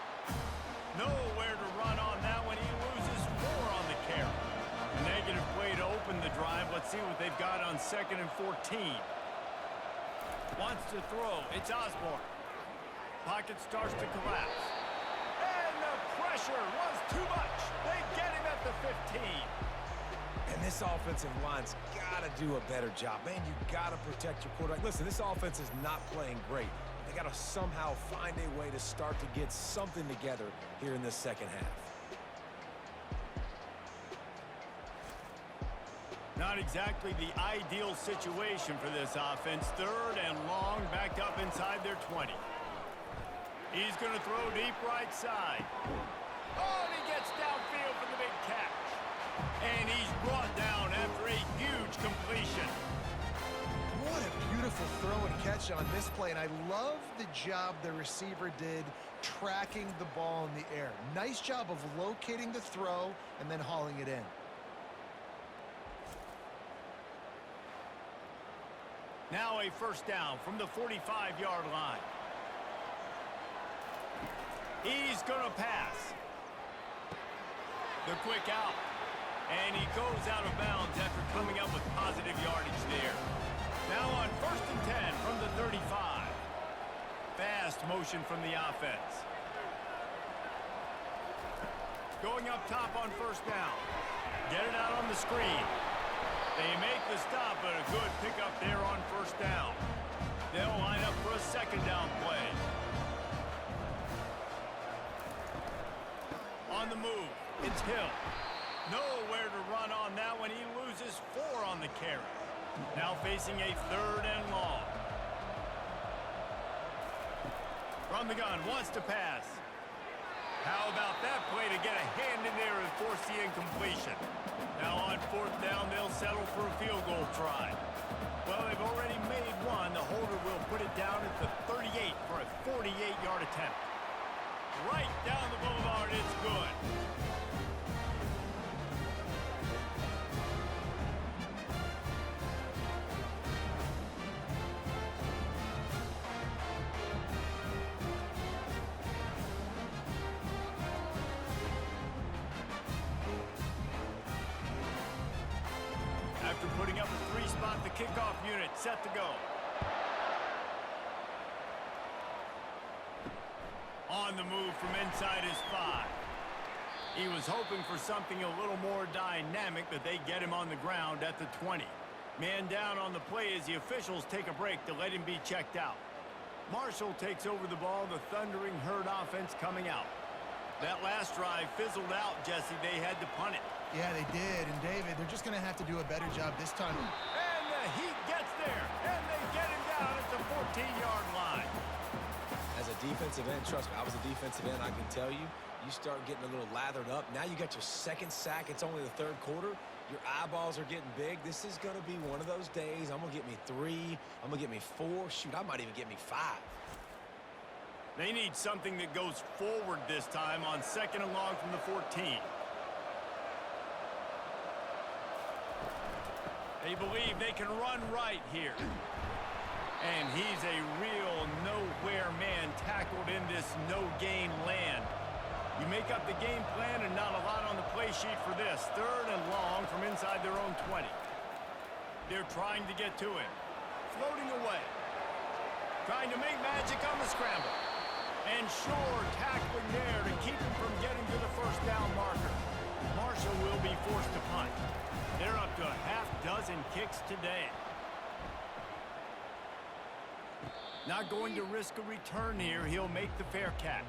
Nowhere to run on that one. He loses 4 on the carry. A negative play to open the drive. Let's see what they've got on 2nd and 14. Wants to throw. It's Osborne. Pocket starts to collapse. And the pressure was too much. They get him at the 15. And this offensive line's got to do a better job. Man, you got to protect your quarterback. Listen, this offense is not playing great. They got to somehow find a way to start to get something together here in this second half. Not exactly the ideal situation for this offense. 3rd and long, backed up inside their 20. He's going to throw deep right side. Oh, and he gets downfield for the big catch. And he's brought down after a huge completion. What a beautiful throw and catch on this play, and I love the job the receiver did tracking the ball in the air. Nice job of locating the throw and then hauling it in. Now a first down from the 45-yard line. He's going to pass. The quick out. And he goes out of bounds after coming up with positive yardage there. Now on 1st and 10 from the 35. Fast motion from the offense. Going up top on first down. Get it out on the screen. They make the stop, but a good pickup there on first down. They'll line up for a 2nd down play. On the move. It's Hill. Nowhere to run on that one. He loses 4 on the carry. Now facing a 3rd and long. From the gun, wants to pass. How about that play to get a hand in there and force the incompletion? Now on 4th down, they'll settle for a field goal try. Well, they've already made one. The holder will put it down at the 38 for a 48-yard attempt. Right down the boulevard, it's good. After putting up a 3-spot, the kickoff unit set to go. On the move from inside his 5. He was hoping for something a little more dynamic, but they get him on the ground at the 20. Man down on the play as the officials take a break to let him be checked out. Marshall takes over the ball, the Thundering Herd offense coming out. That last drive fizzled out, Jesse. They had to punt it. Yeah, they did. And, David, they're just going to have to do a better job this time. And the Heat gets there, and they get him down at the 14-yard line. As a defensive end, trust me, I was a defensive end, I can tell you, you start getting a little lathered up. Now you got your 2nd sack. It's only the 3rd quarter. Your eyeballs are getting big. This is going to be one of those days. I'm going to get me 3. I'm going to get me 4. Shoot, I might even get me 5. They need something that goes forward this time on 2nd and long from the 14. They believe they can run right here. And he's a real nowhere man tackled in this no-gain land. You make up the game plan and not a lot on the play sheet for this. 3rd and long from inside their own 20. They're trying to get to him. Floating away. Trying to make magic on the scramble. And Shore tackling there to keep him from getting to the 1st down marker. Marshall will be forced to punt. They're up to a half-dozen kicks today. Not going to risk a return here. He'll make the fair catch.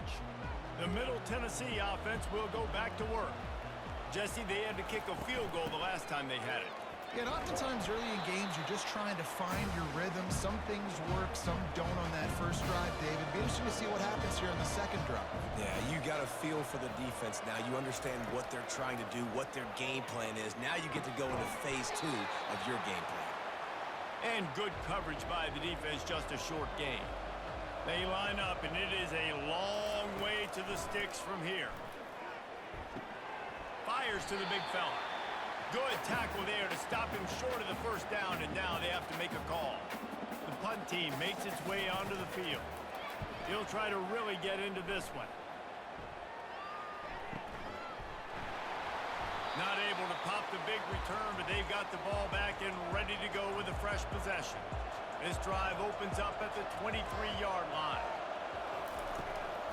The Middle Tennessee offense will go back to work. Jesse, they had to kick a field goal the last time they had it. Yeah, and oftentimes early in games, you're just trying to find your rhythm. Some things work, some don't on that first drive, David. Be interesting to see what happens here on the 2nd drive. Yeah, you got a feel for the defense now. You understand what they're trying to do, what their game plan is. Now you get to go into phase 2 of your game plan. And good coverage by the defense, just a short game. They line up, and it is a long way to the sticks from here. Fires to the big fella. Good tackle there to stop him short of the 1st down, and now they have to make a call. The punt team makes its way onto the field. He'll try to really get into this one. Not able to pop the big return, but they've got the ball back and ready to go with a fresh possession. This drive opens up at the 23-yard line.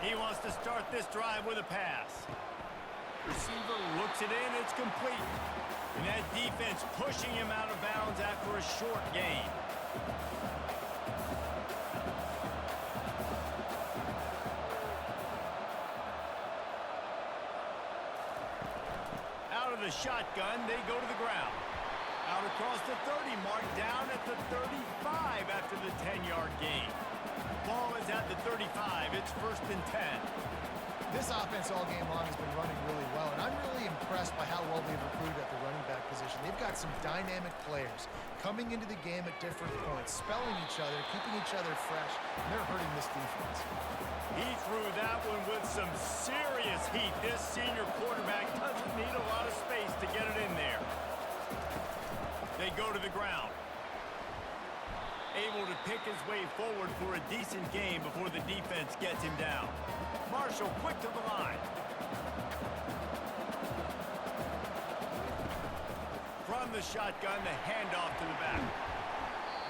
He wants to start this drive with a pass. Receiver looks it in, it's complete. And that defense pushing him out of bounds after a short gain. Out of the shotgun, they go to the ground. Out across the 30 mark, down at the 35 after the 10-yard gain. Ball is at the 35. It's 1st and 10. This offense all game long has been running really well, and I'm really impressed by how well they've recruited at the running back position. They've got some dynamic players coming into the game at different points, spelling each other, keeping each other fresh, and they're hurting this defense. He threw that one with some serious heat. This senior quarterback doesn't need a lot of space to get it in there. They go to the ground. Able to pick his way forward for a decent game before the defense gets him down. Marshall quick to the line. From the shotgun, the handoff to the back.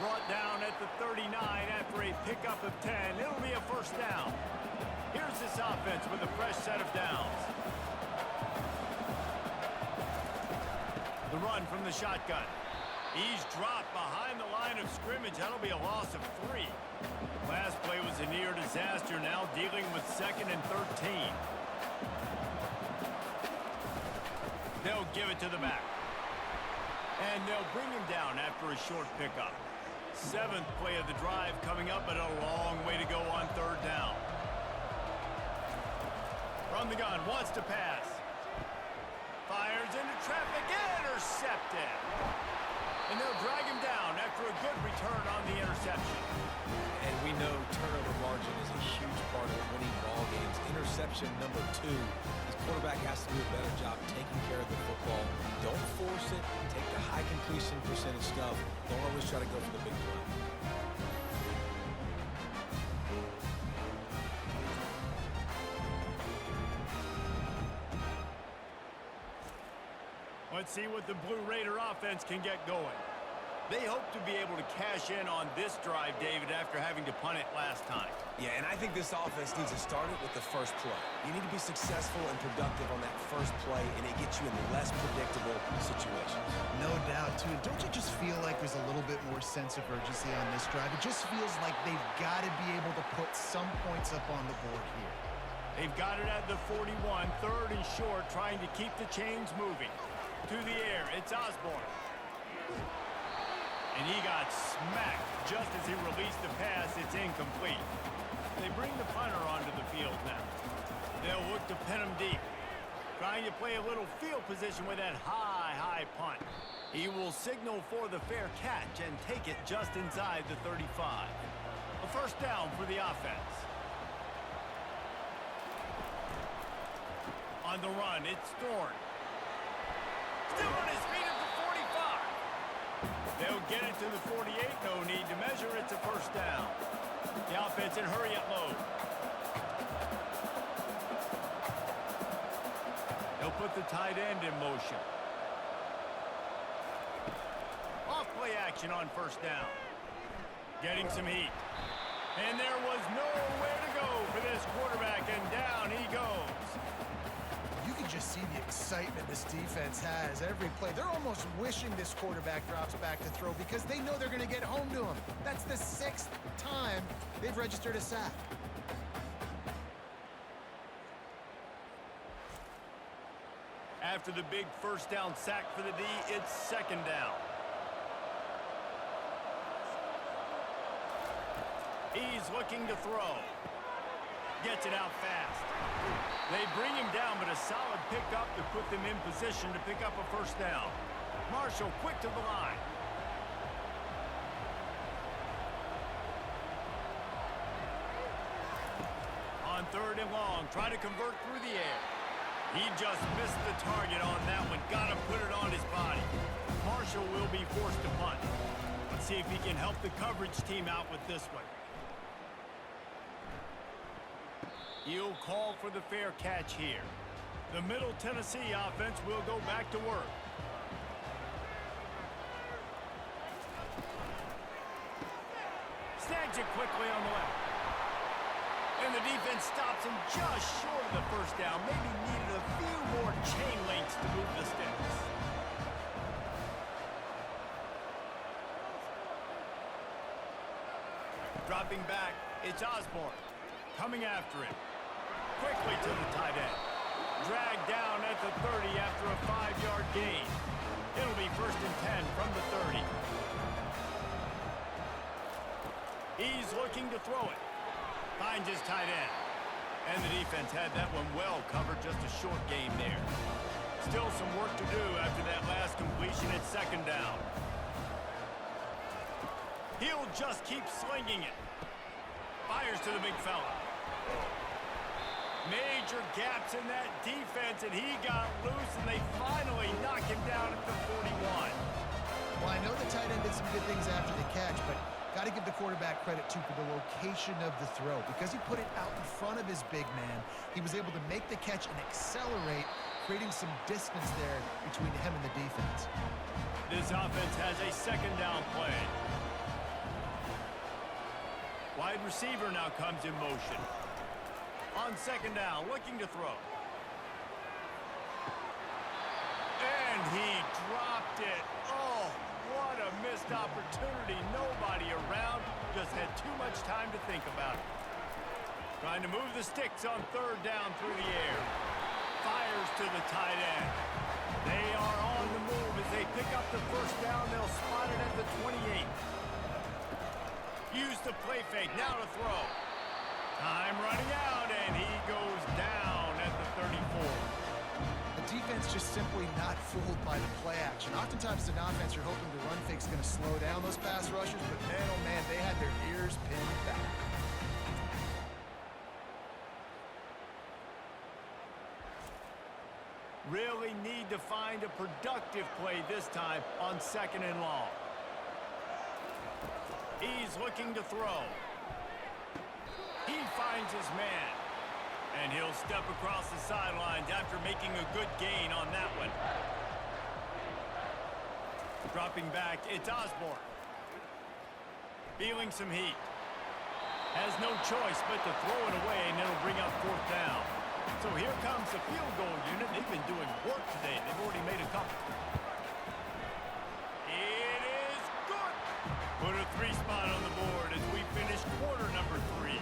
Brought down at the 39 after a pickup of 10. It'll be a 1st down. Here's this offense with a fresh set of downs. The run from the shotgun. He's dropped behind the line of scrimmage. That'll be a loss of 3. Last play was a near disaster. Now dealing with 2nd and 13. They'll give it to the back. And they'll bring him down after a short pickup. 7th play of the drive coming up, but a long way to go on 3rd down. From the gun, wants to pass. Fires into traffic, intercepted. And they'll drag him down after a good return on the interception. And we know turnover margin is a huge part of winning ball games. Interception number 2. His quarterback has to do a better job taking care of the football. Don't force it. Take the high completion percentage stuff. Don't always try to go for the big play. Let's see what the Blue Raider offense can get going. They hope to be able to cash in on this drive, David, after having to punt it last time. Yeah, and I think this offense needs to start it with the first play. You need to be successful and productive on that first play, and it gets you in less predictable situations. No doubt, too. Don't you just feel like there's a little bit more sense of urgency on this drive? It just feels like they've got to be able to put some points up on the board here. They've got it at the 41, 3rd and short, trying to keep the chains moving. To the air, it's Osborne. And he got smacked just as he released the pass. It's incomplete. They bring the punter onto the field now. They'll look to pin him deep. Trying to play a little field position with that high punt. He will signal for the fair catch and take it just inside the 35. A 1st down for the offense. On the run, it's Thorne. Still on his feet at the 45. They'll get it to the 48. No need to measure. It's a 1st down. The offense in hurry up mode. They'll put the tight end in motion. Off play action on 1st down. Getting some heat. And there was nowhere to go for this quarterback, and down he goes. You can just see the excitement this defense has every play. They're almost wishing this quarterback drops back to throw because they know they're going to get home to him. That's the 6th time they've registered a sack. After the big 1st down sack for the D, it's 2nd down. He's looking to throw. Gets it out fast. They bring him down, but a solid pickup to put them in position to pick up a 1st down. Marshall quick to the line. On 3rd and long, try to convert through the air. He just missed the target on that one. Got to put it on his body. Marshall will be forced to punt. Let's see if he can help the coverage team out with this one. He'll call for the fair catch here. The Middle Tennessee offense will go back to work. Snags it quickly on the left. And the defense stops him just short of the 1st down. Maybe needed a few more chain links to move the sticks. Dropping back, it's Osborne. Coming after him. Quickly to the tight end. Dragged down at the 30 after a 5-yard gain. It'll be 1st and 10 from the 30. He's looking to throw it. Finds his tight end. And the defense had that one well covered. Just a short game there. Still some work to do after that last completion at 2nd down. He'll just keep slinging it. Fires to the big fella. Major gaps in that defense, and he got loose, and they finally knock him down at the 41. Well, I know the tight end did some good things after the catch, but got to give the quarterback credit, too, for the location of the throw. Because he put it out in front of his big man, he was able to make the catch and accelerate, creating some distance there between him and the defense. This offense has a 2nd down play. Wide receiver now comes in motion. On 2nd down, looking to throw. And he dropped it. Oh, what a missed opportunity. Nobody around. Just had too much time to think about it. Trying to move the sticks on 3rd down through the air. Fires to the tight end. They are on the move as they pick up the first down. They'll spot it at the 28. Use the play fake. Now to throw. Time running out, and he goes down at the 34. The defense just simply not fooled by the play action. Oftentimes, an offense, you're hoping the run fake's going to slow down those pass rushers, but man, oh man, they had their ears pinned back. Really need to find a productive play this time on 2nd and long. He's looking to throw. He finds his man. And he'll step across the sidelines after making a good gain on that one. Dropping back, it's Osborne. Feeling some heat. Has no choice but to throw it away, and it'll bring up 4th down. So here comes the field goal unit. They've been doing work today. They've already made a couple. It is good. Put a 3 spot on the board as we finish quarter number 3.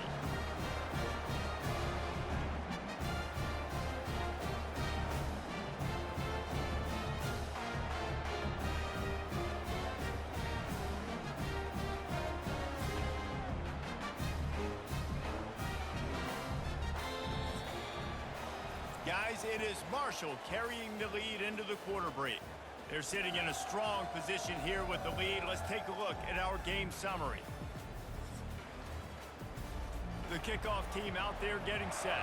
Guys, it is Marshall carrying the lead into the quarter break. They're sitting in a strong position here with the lead. Let's take a look at our game summary. The kickoff team out there getting set.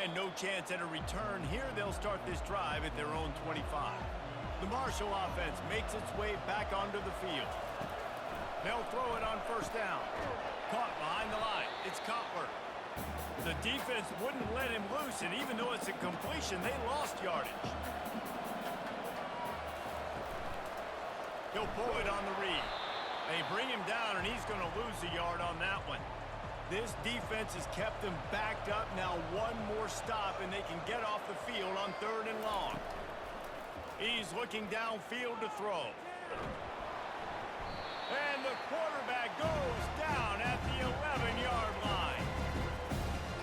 And no chance at a return here. They'll start this drive at their own 25. The Marshall offense makes its way back onto the field. They'll throw it on 1st down. Caught behind the line. It's Cutler. The defense wouldn't let him loose, and even though it's a completion, they lost yardage. He'll pull it on the read. They bring him down, and he's going to lose a yard on that one. This defense has kept them backed up. Now one more stop, and they can get off the field on 3rd and long. He's looking downfield to throw. And the quarterback goes down at the 11-yard line.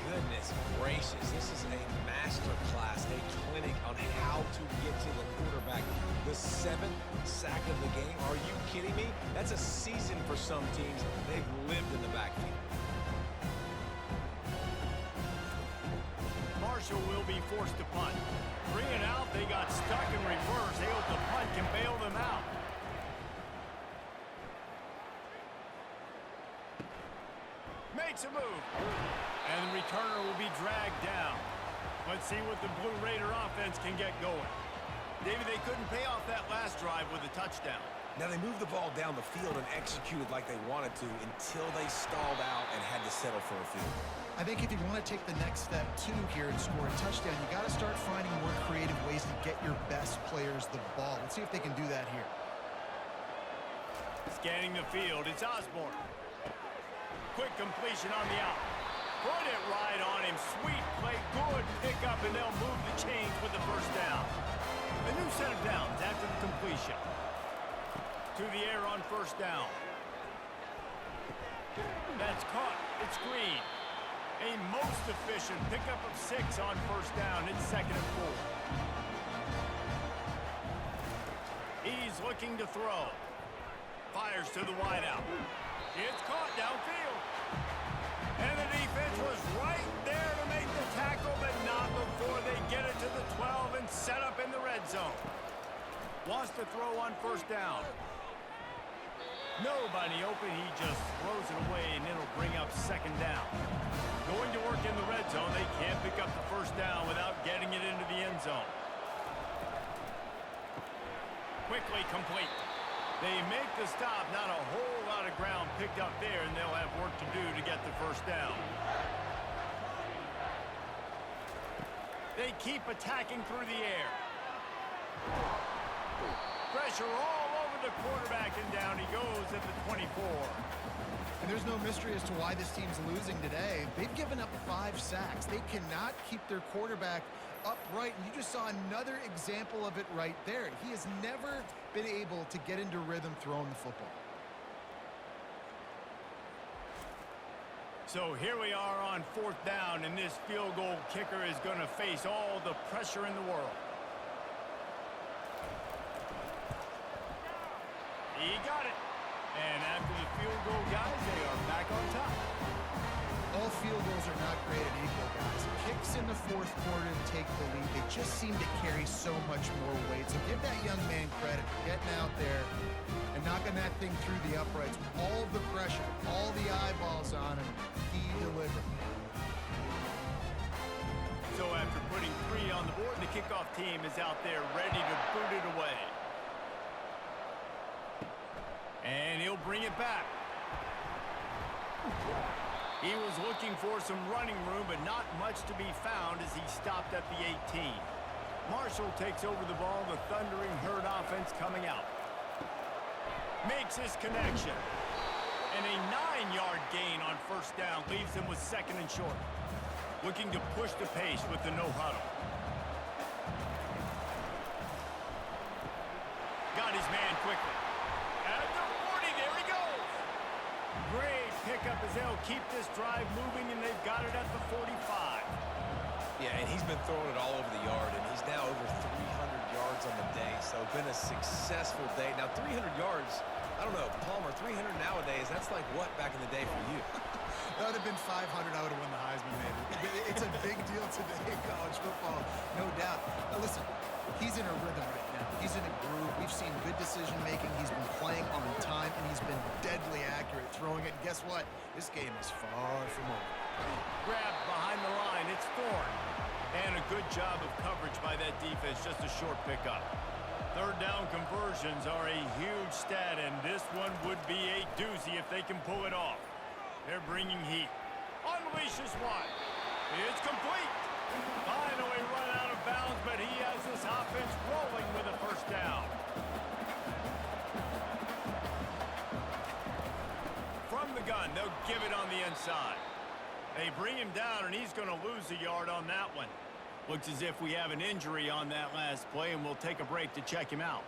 Goodness gracious, this is a master class, a clinic on how to get to the quarterback. The 7th sack of the game. Are you kidding me? That's a season for some teams. They've lived in the backfield. Marshall will be forced to punt. Bring it out. They got stuck in reverse. They hope the punt can bail them out. Makes a move. And the returner will be dragged down. Let's see what the Blue Raider offense can get going. David, they couldn't pay off that last drive with a touchdown. Now they moved the ball down the field and executed like they wanted to until they stalled out and had to settle for a field. I think if you want to take the next step, too, here and score a touchdown, you got to start finding more creative ways to get your best players the ball. Let's see if they can do that here. Scanning the field, it's Osborne. Quick completion on the out. Put it right on him. Sweet play, good pickup, and they'll move the chains with the 1st down. A new set of downs after the completion. To the air on 1st down. That's caught. It's Green. A most efficient pickup of 6 on 1st down. It's 2nd and 4. He's looking to throw. Fires to the wideout. It's caught downfield. And the defense was right there to make the tackle, but not before they get it to the 12 and set up in the red zone. Wants to throw on 1st down. Nobody open. He just throws it away, and it'll bring up 2nd down. Going to work in the red zone. They can't pick up the 1st down without getting it into the end zone. Quickly complete. They make the stop. Not a whole lot of ground picked up there, and they'll have work to do to get the 1st down. They keep attacking through the air. Pressure all over the quarterback, and down he goes at the 24. And there's no mystery as to why this team's losing today. They've given up 5 sacks. They cannot keep their quarterback upright, and you just saw another example of it right there. He has never been able to get into rhythm throwing the football. So here we are on 4th down, and this field goal kicker is going to face all the pressure in the world. He got it. And after the field goal, guys, they are back on top. All field goals are not created equal, guys. Kicks in the fourth quarter to take the lead. They just seem to carry so much more weight. So give that young man credit for getting out there and knocking that thing through the uprights with all of the pressure, all the eyeballs on him. He delivered. So after putting 3 on the board, the kickoff team is out there ready to boot it away. And he'll bring it back. He was looking for some running room, but not much to be found as he stopped at the 18. Marshall takes over the ball, the thundering herd offense coming out. Makes his connection. And a 9-yard gain on 1st down leaves him with 2nd and short. Looking to push the pace with the no huddle. Got his man quickly. At the 40, there he goes. Great pickup as they'll keep this drive moving, and they've got it at the 45. Yeah, and he's been throwing it all over the yard, and he's now over 300 yards on the day, so been a successful day. Now, 300 yards, I don't know, Palmer, 300 nowadays, that's like what back in the day for you? That would have been 500. I would have won the Heisman, maybe. It's a big deal today in college football, no doubt. Now, listen, he's in a rhythm right now. He's in a groove. We've seen good decision-making. He's been playing on time, and he's been deadly accurate throwing it. And guess what? This game is far from over. Grabbed behind the line. It's Thorne. And a good job of coverage by that defense. Just a short pickup. 3rd down conversions are a huge stat, and this one would be a doozy if they can pull it off. They're bringing heat. Unleashes one. It's complete. Finally run out of bounds, but he has this offense rolling with a 1st down. From the gun, they'll give it on the inside. They bring him down, and he's going to lose a yard on that one. Looks as if we have an injury on that last play, and we'll take a break to check him out.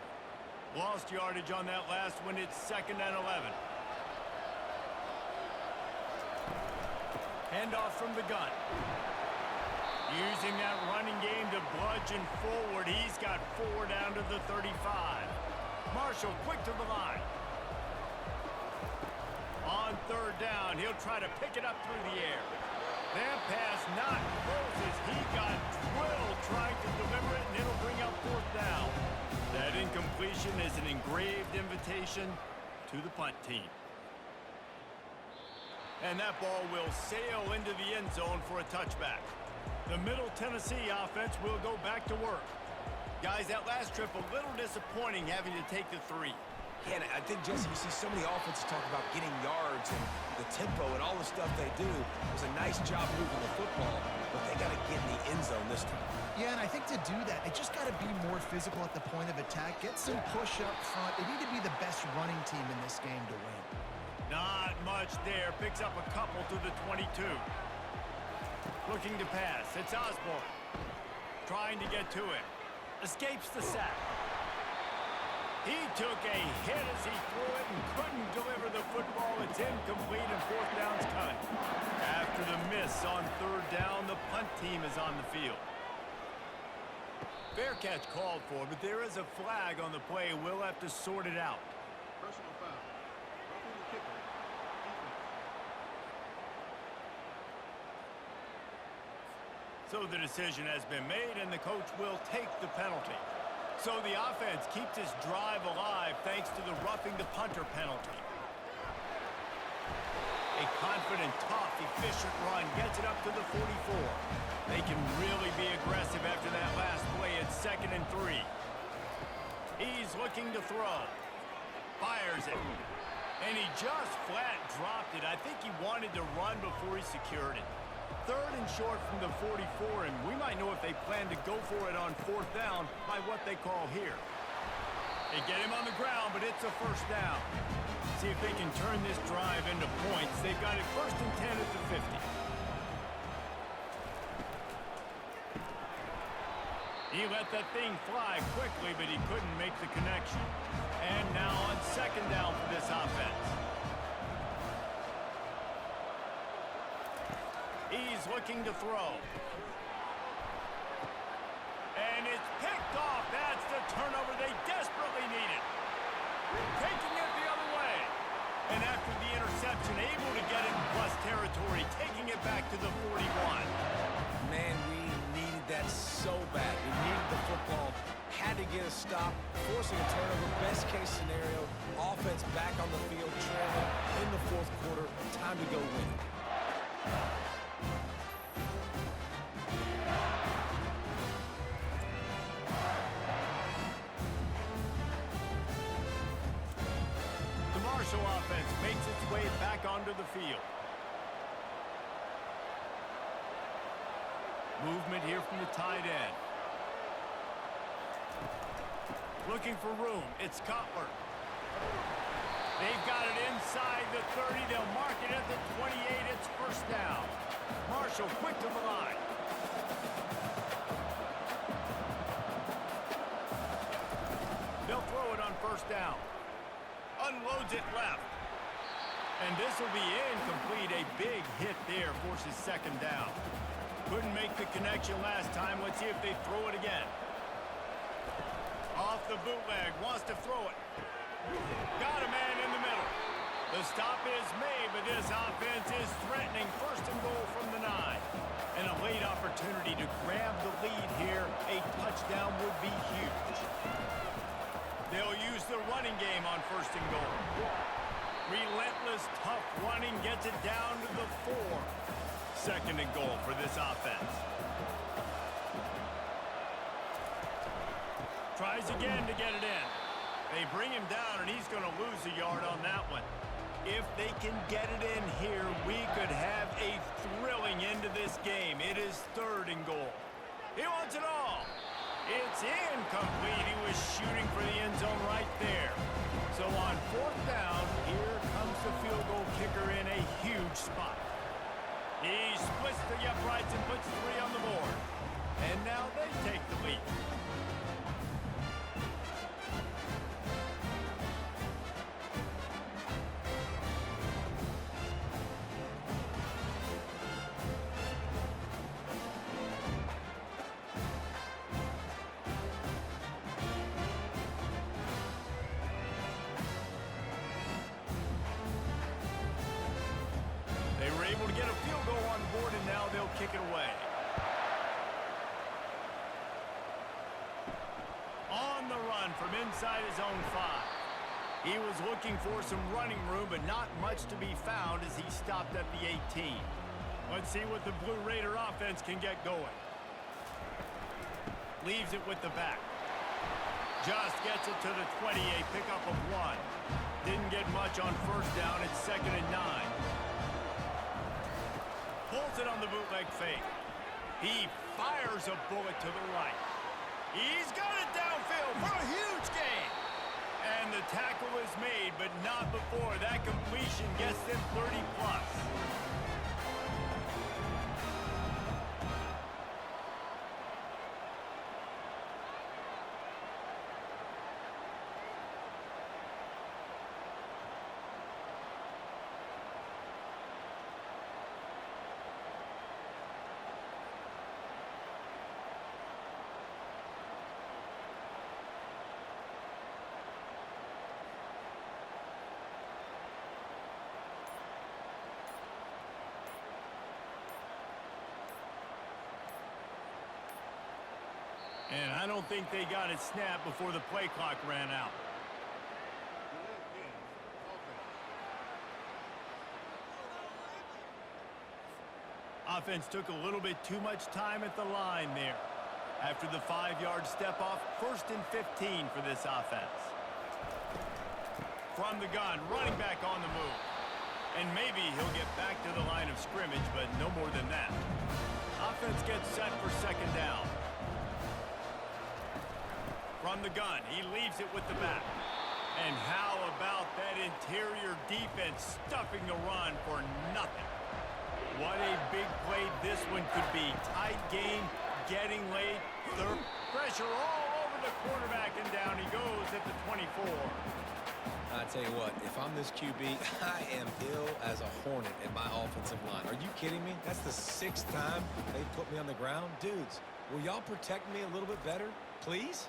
Lost yardage on that last one. It's 2nd and 11. Handoff from the gun. Using that running game to bludgeon forward. He's got 4 down to the 35. Marshall quick to the line. On 3rd down, he'll try to pick it up through the air. That pass not close as he got drilled trying to deliver it, and it'll bring up 4th down. That incompletion is an engraved invitation to the punt team. And that ball will sail into the end zone for a touchback. The Middle Tennessee offense will go back to work. Guys, that last trip a little disappointing having to take the 3. Yeah, and I think, Jesse, you see so many offenses talk about getting yards and the tempo and all the stuff they do. It was a nice job moving the football, but they got to get in the end zone this time. Yeah, and I think to do that, they just got to be more physical at the point of attack. Get some push up front. They need to be the best running team in this game to win. Not much there. Picks up a couple to the 22. Looking to pass. It's Osborne. Trying to get to it. Escapes the sack. He took a hit as he threw it and couldn't deliver the football. It's incomplete and 4th down's cut. After the miss on 3rd down, the punt team is on the field. Fair catch called for, but there is a flag on the play. We'll have to sort it out. Personal foul. Roughing the kicker. Defense. So the decision has been made, and the coach will take the penalty. So the offense keeps this drive alive thanks to the roughing the punter penalty. A confident, tough, efficient run gets it up to the 44. They can really be aggressive after that last play. It's 2nd and 3. He's looking to throw. Fires it. And he just flat dropped it. I think he wanted to run before he secured it. 3rd and short from the 44, and we might know if they plan to go for it on 4th down by what they call here. They get him on the ground, but it's a 1st down. See if they can turn this drive into points. They've got it 1st and 10 at the 50. He let that thing fly quickly, but he couldn't make the connection. And now on 2nd down for this offense. looking to throw. And it's picked off. That's the turnover they desperately needed. Taking it the other way. And after the interception, able to get in plus territory, taking it back to the 41. Man, we needed that so bad. We needed the football. Had to get a stop, forcing a turnover. Best case scenario, offense back on the field, trailing in the fourth quarter. Time to go win. The Marshall offense makes its way back onto the field. Movement here from the tight end. Looking for room. It's Cutler. They've got it inside the 30. They'll mark it at the 28. It's first down. Marshall quick to the line. They'll throw it on first down. Unloads it left. And this will be incomplete. A big hit there forces second down. Couldn't make the connection last time. Let's see if they throw it again. Off the bootleg, wants to throw it. Got a man in the middle. The stop is made, but this offense is threatening first and goal from the 9. And a late opportunity to grab the lead here. A touchdown would be huge. They'll use the running game on first and goal. Relentless, tough running gets it down to the 4. Second and goal for this offense. Tries again to get it in. They bring him down, and he's going to lose a yard on that one. If they can get it in here, we could have a thrilling end to this game. It is third and goal. He wants it all. It's incomplete. He was shooting for the end zone right there. So on fourth down, here comes the field goal kicker in a huge spot. He splits the uprights and puts 3 on the board. And now they take the lead. They were able to get a field goal on board, and now they'll kick it away. On the run from inside his own 5. He was looking for some running room, but not much to be found as he stopped at the 18. Let's see what the Blue Raider offense can get going. Leaves it with the back. Just gets it to the 28, pickup of 1. Didn't get much on first down. It's second and 9. Pulls it on the bootleg fake. He fires a bullet to the right. He's got it downfield for a huge gain. And the tackle is made, but not before that completion gets them 30 plus. And I don't think they got it snapped before the play clock ran out. Offense took a little bit too much time at the line there. After the 5-yard step off, first and 15 for this offense. From the gun, running back on the move. And maybe he'll get back to the line of scrimmage, but no more than that. Offense gets set for second down. From the gun, he leaves it with the back. And how about that interior defense stuffing the run for nothing? What a big play this one could be. Tight game, getting late, third. Pressure all over the quarterback, and down he goes at the 24. tell you what, if I'm this QB, I am ill as a hornet in my offensive line. Are you kidding me? That's the 6th time they put me on the ground. Dudes, will y'all protect me a little bit better, please?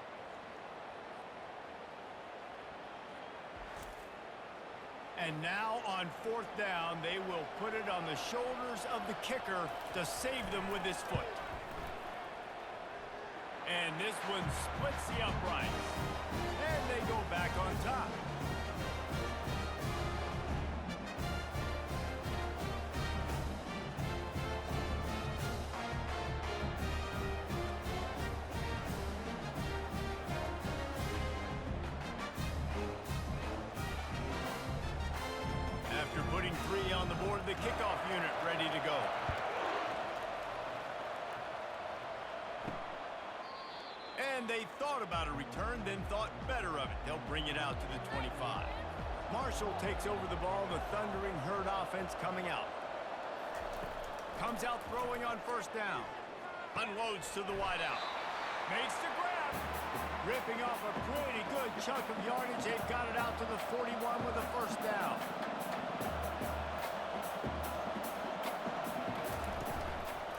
And now on 4th down, they will put it on the shoulders of the kicker to save them with his foot. And this one splits the uprights. And they go back on top. After putting 3 on the board, the kickoff unit ready to go. And they thought about a return, then thought better of it. They'll bring it out to the 25. Marshall takes over the ball, the thundering herd offense coming out. Comes out throwing on 1st down. Unloads to the wideout. Makes the grab. Ripping off a pretty good chunk of yardage. They've got it out to the 41 with a 1st down.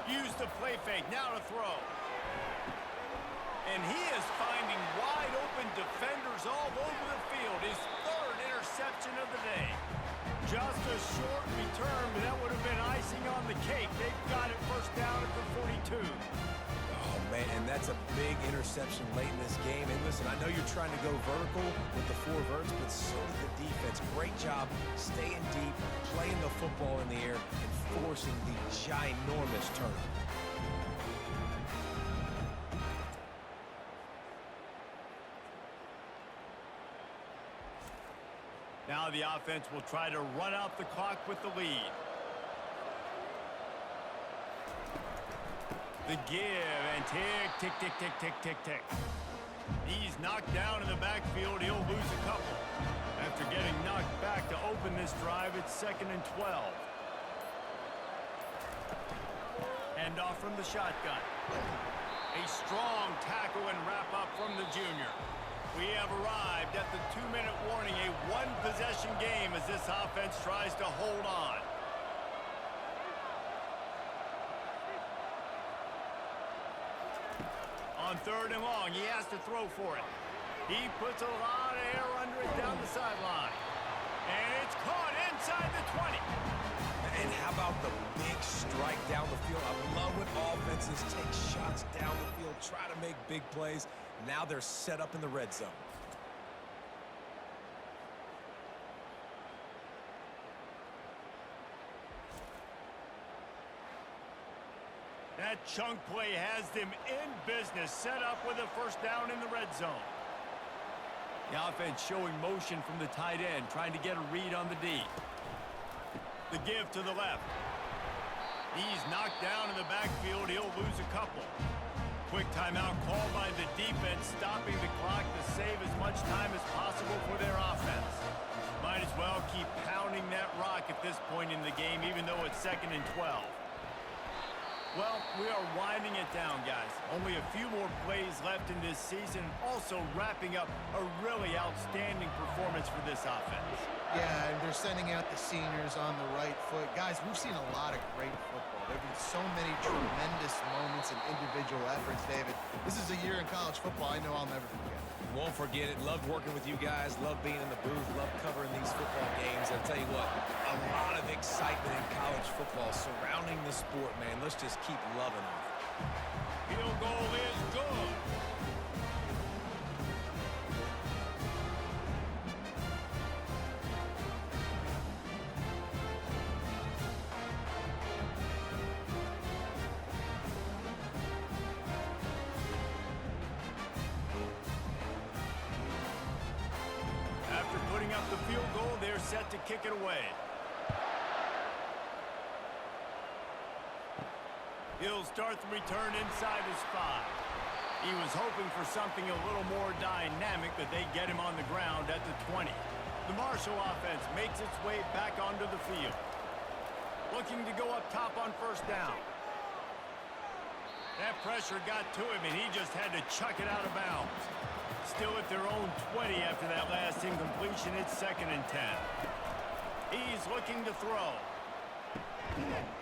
Use the play fake, now to throw. And he is finding wide open defenders all over the field. His 3rd interception of the day. Just a short return, but that would have been icing on the cake. They've got it 1st down at the 42. Oh, man, and that's a big interception late in this game. And listen, I know you're trying to go vertical with the 4 verts, but so did the defense. Great job staying deep, playing the football in the air, and forcing the ginormous turnover. Now the offense will try to run out the clock with the lead. The give, and tick, tick, tick, tick, tick, tick, tick. He's knocked down in the backfield. He'll lose a couple. After getting knocked back to open this drive, it's 2nd and 12. Hand off from the shotgun. A strong tackle and wrap up from the junior. We have arrived at the 2-minute warning, a 1-possession game as this offense tries to hold on. On 3rd and long, he has to throw for it. He puts a lot of air under it down the sideline. And it's caught inside the 20. And how about the big strike down the field? I love when offenses take shots down the field, try to make big plays. Now they're set up in the red zone. That chunk play has them in business, set up with a 1st down in the red zone. The offense showing motion from the tight end, trying to get a read on the D. The give to the left. He's knocked down in the backfield. He'll lose a couple. Quick timeout called by the defense, stopping the clock to save as much time as possible for their offense. Might as well keep pounding that rock at this point in the game, even though it's 2nd and 12. Well, we are winding it down, guys. Only a few more plays left in this season. Also wrapping up a really outstanding performance for this offense. Yeah, and they're sending out the seniors on the right foot. Guys, we've seen a lot of great football. There have been so many tremendous moments and individual efforts, David. This is a year in college football I know I'll never forget. Won't forget it. Loved working with you guys. Loved being in the booth. Loved covering these football games. I'll tell you what, a lot of excitement in college football surrounding the sport, man. Let's just keep loving it. Field goal is good. Up the field goal, they're set to kick it away. He'll start the return inside his 5. He was hoping for something a little more dynamic, but they get him on the ground at the 20. The Marshall offense makes its way back onto the field. Looking to go up top on 1st down. That pressure got to him, and he just had to chuck it out of bounds. Still at their own 20 after that last incompletion. It's 2nd and 10. He's looking to throw.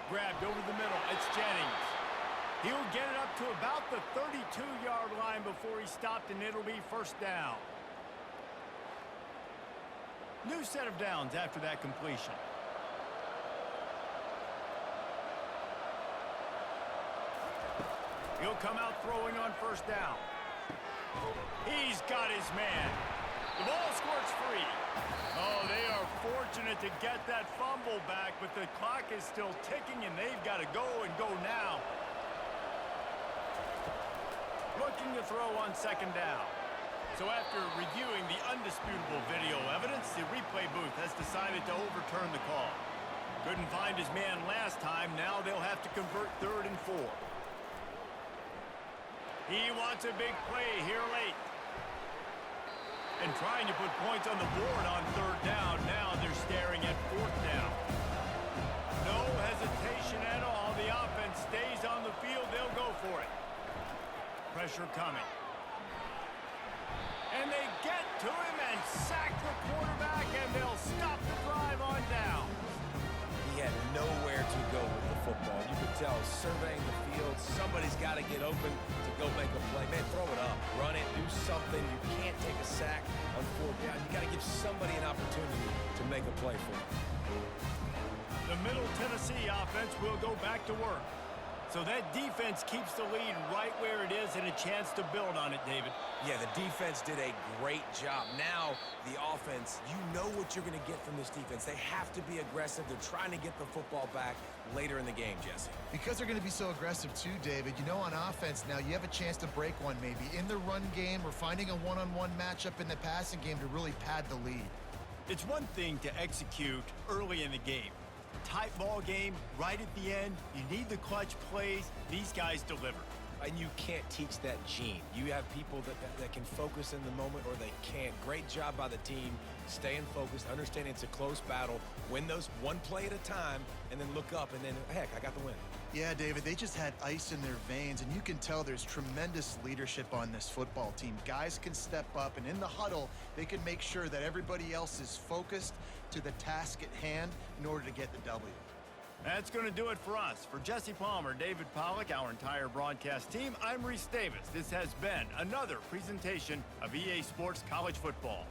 Grabbed over the middle. It's Jennings. He'll get it up to about the 32-yard line before he stopped, and it'll be 1st down. New set of downs after that completion. He'll come out throwing on 1st down. He's got his man. The ball squirts free. Oh, they are fortunate to get that fumble back, but the clock is still ticking, and they've got to go and go now. Looking to throw on 2nd down. So after reviewing the undisputable video evidence, the replay booth has decided to overturn the call. Couldn't find his man last time. Now they'll have to convert 3rd and 4. He wants a big play here late. And trying to put points on the board on 3rd down. Now they're staring at 4th down. No hesitation at all. The offense stays on the field. They'll go for it. Pressure coming. And they get to him and sack the quarterback, and they'll stop the drive on down. He had nowhere to go with the football. You could tell, surveying the field, somebody's got to get open to go make a play. Man, throw it up, run it, do something. You can't take a sack on 4th down. You got to give somebody an opportunity to make a play for him. The Middle Tennessee offense will go back to work. So that defense keeps the lead right where it is and a chance to build on it, David. Yeah, the defense did a great job. Now, the offense, you know what you're going to get from this defense. They have to be aggressive. They're trying to get the football back later in the game, Jesse. Because they're going to be so aggressive too, David, you know, on offense now, you have a chance to break one maybe in the run game or finding a one-on-one matchup in the passing game to really pad the lead. It's one thing to execute early in the game. Tight ball game, right at the end. You need the clutch plays. These guys deliver. And you can't teach that gene. You have people that can focus in the moment or they can't. Great job by the team, staying focused, understanding it's a close battle, win those one play at a time, and then look up, and then, heck, I got the win. Yeah, David, they just had ice in their veins, and you can tell there's tremendous leadership on this football team. Guys can step up, and in the huddle, they can make sure that everybody else is focused to the task at hand in order to get the W. That's going to do it for us. For Jesse Palmer, David Pollack, our entire broadcast team, I'm Reese Davis. This has been another presentation of EA Sports College Football.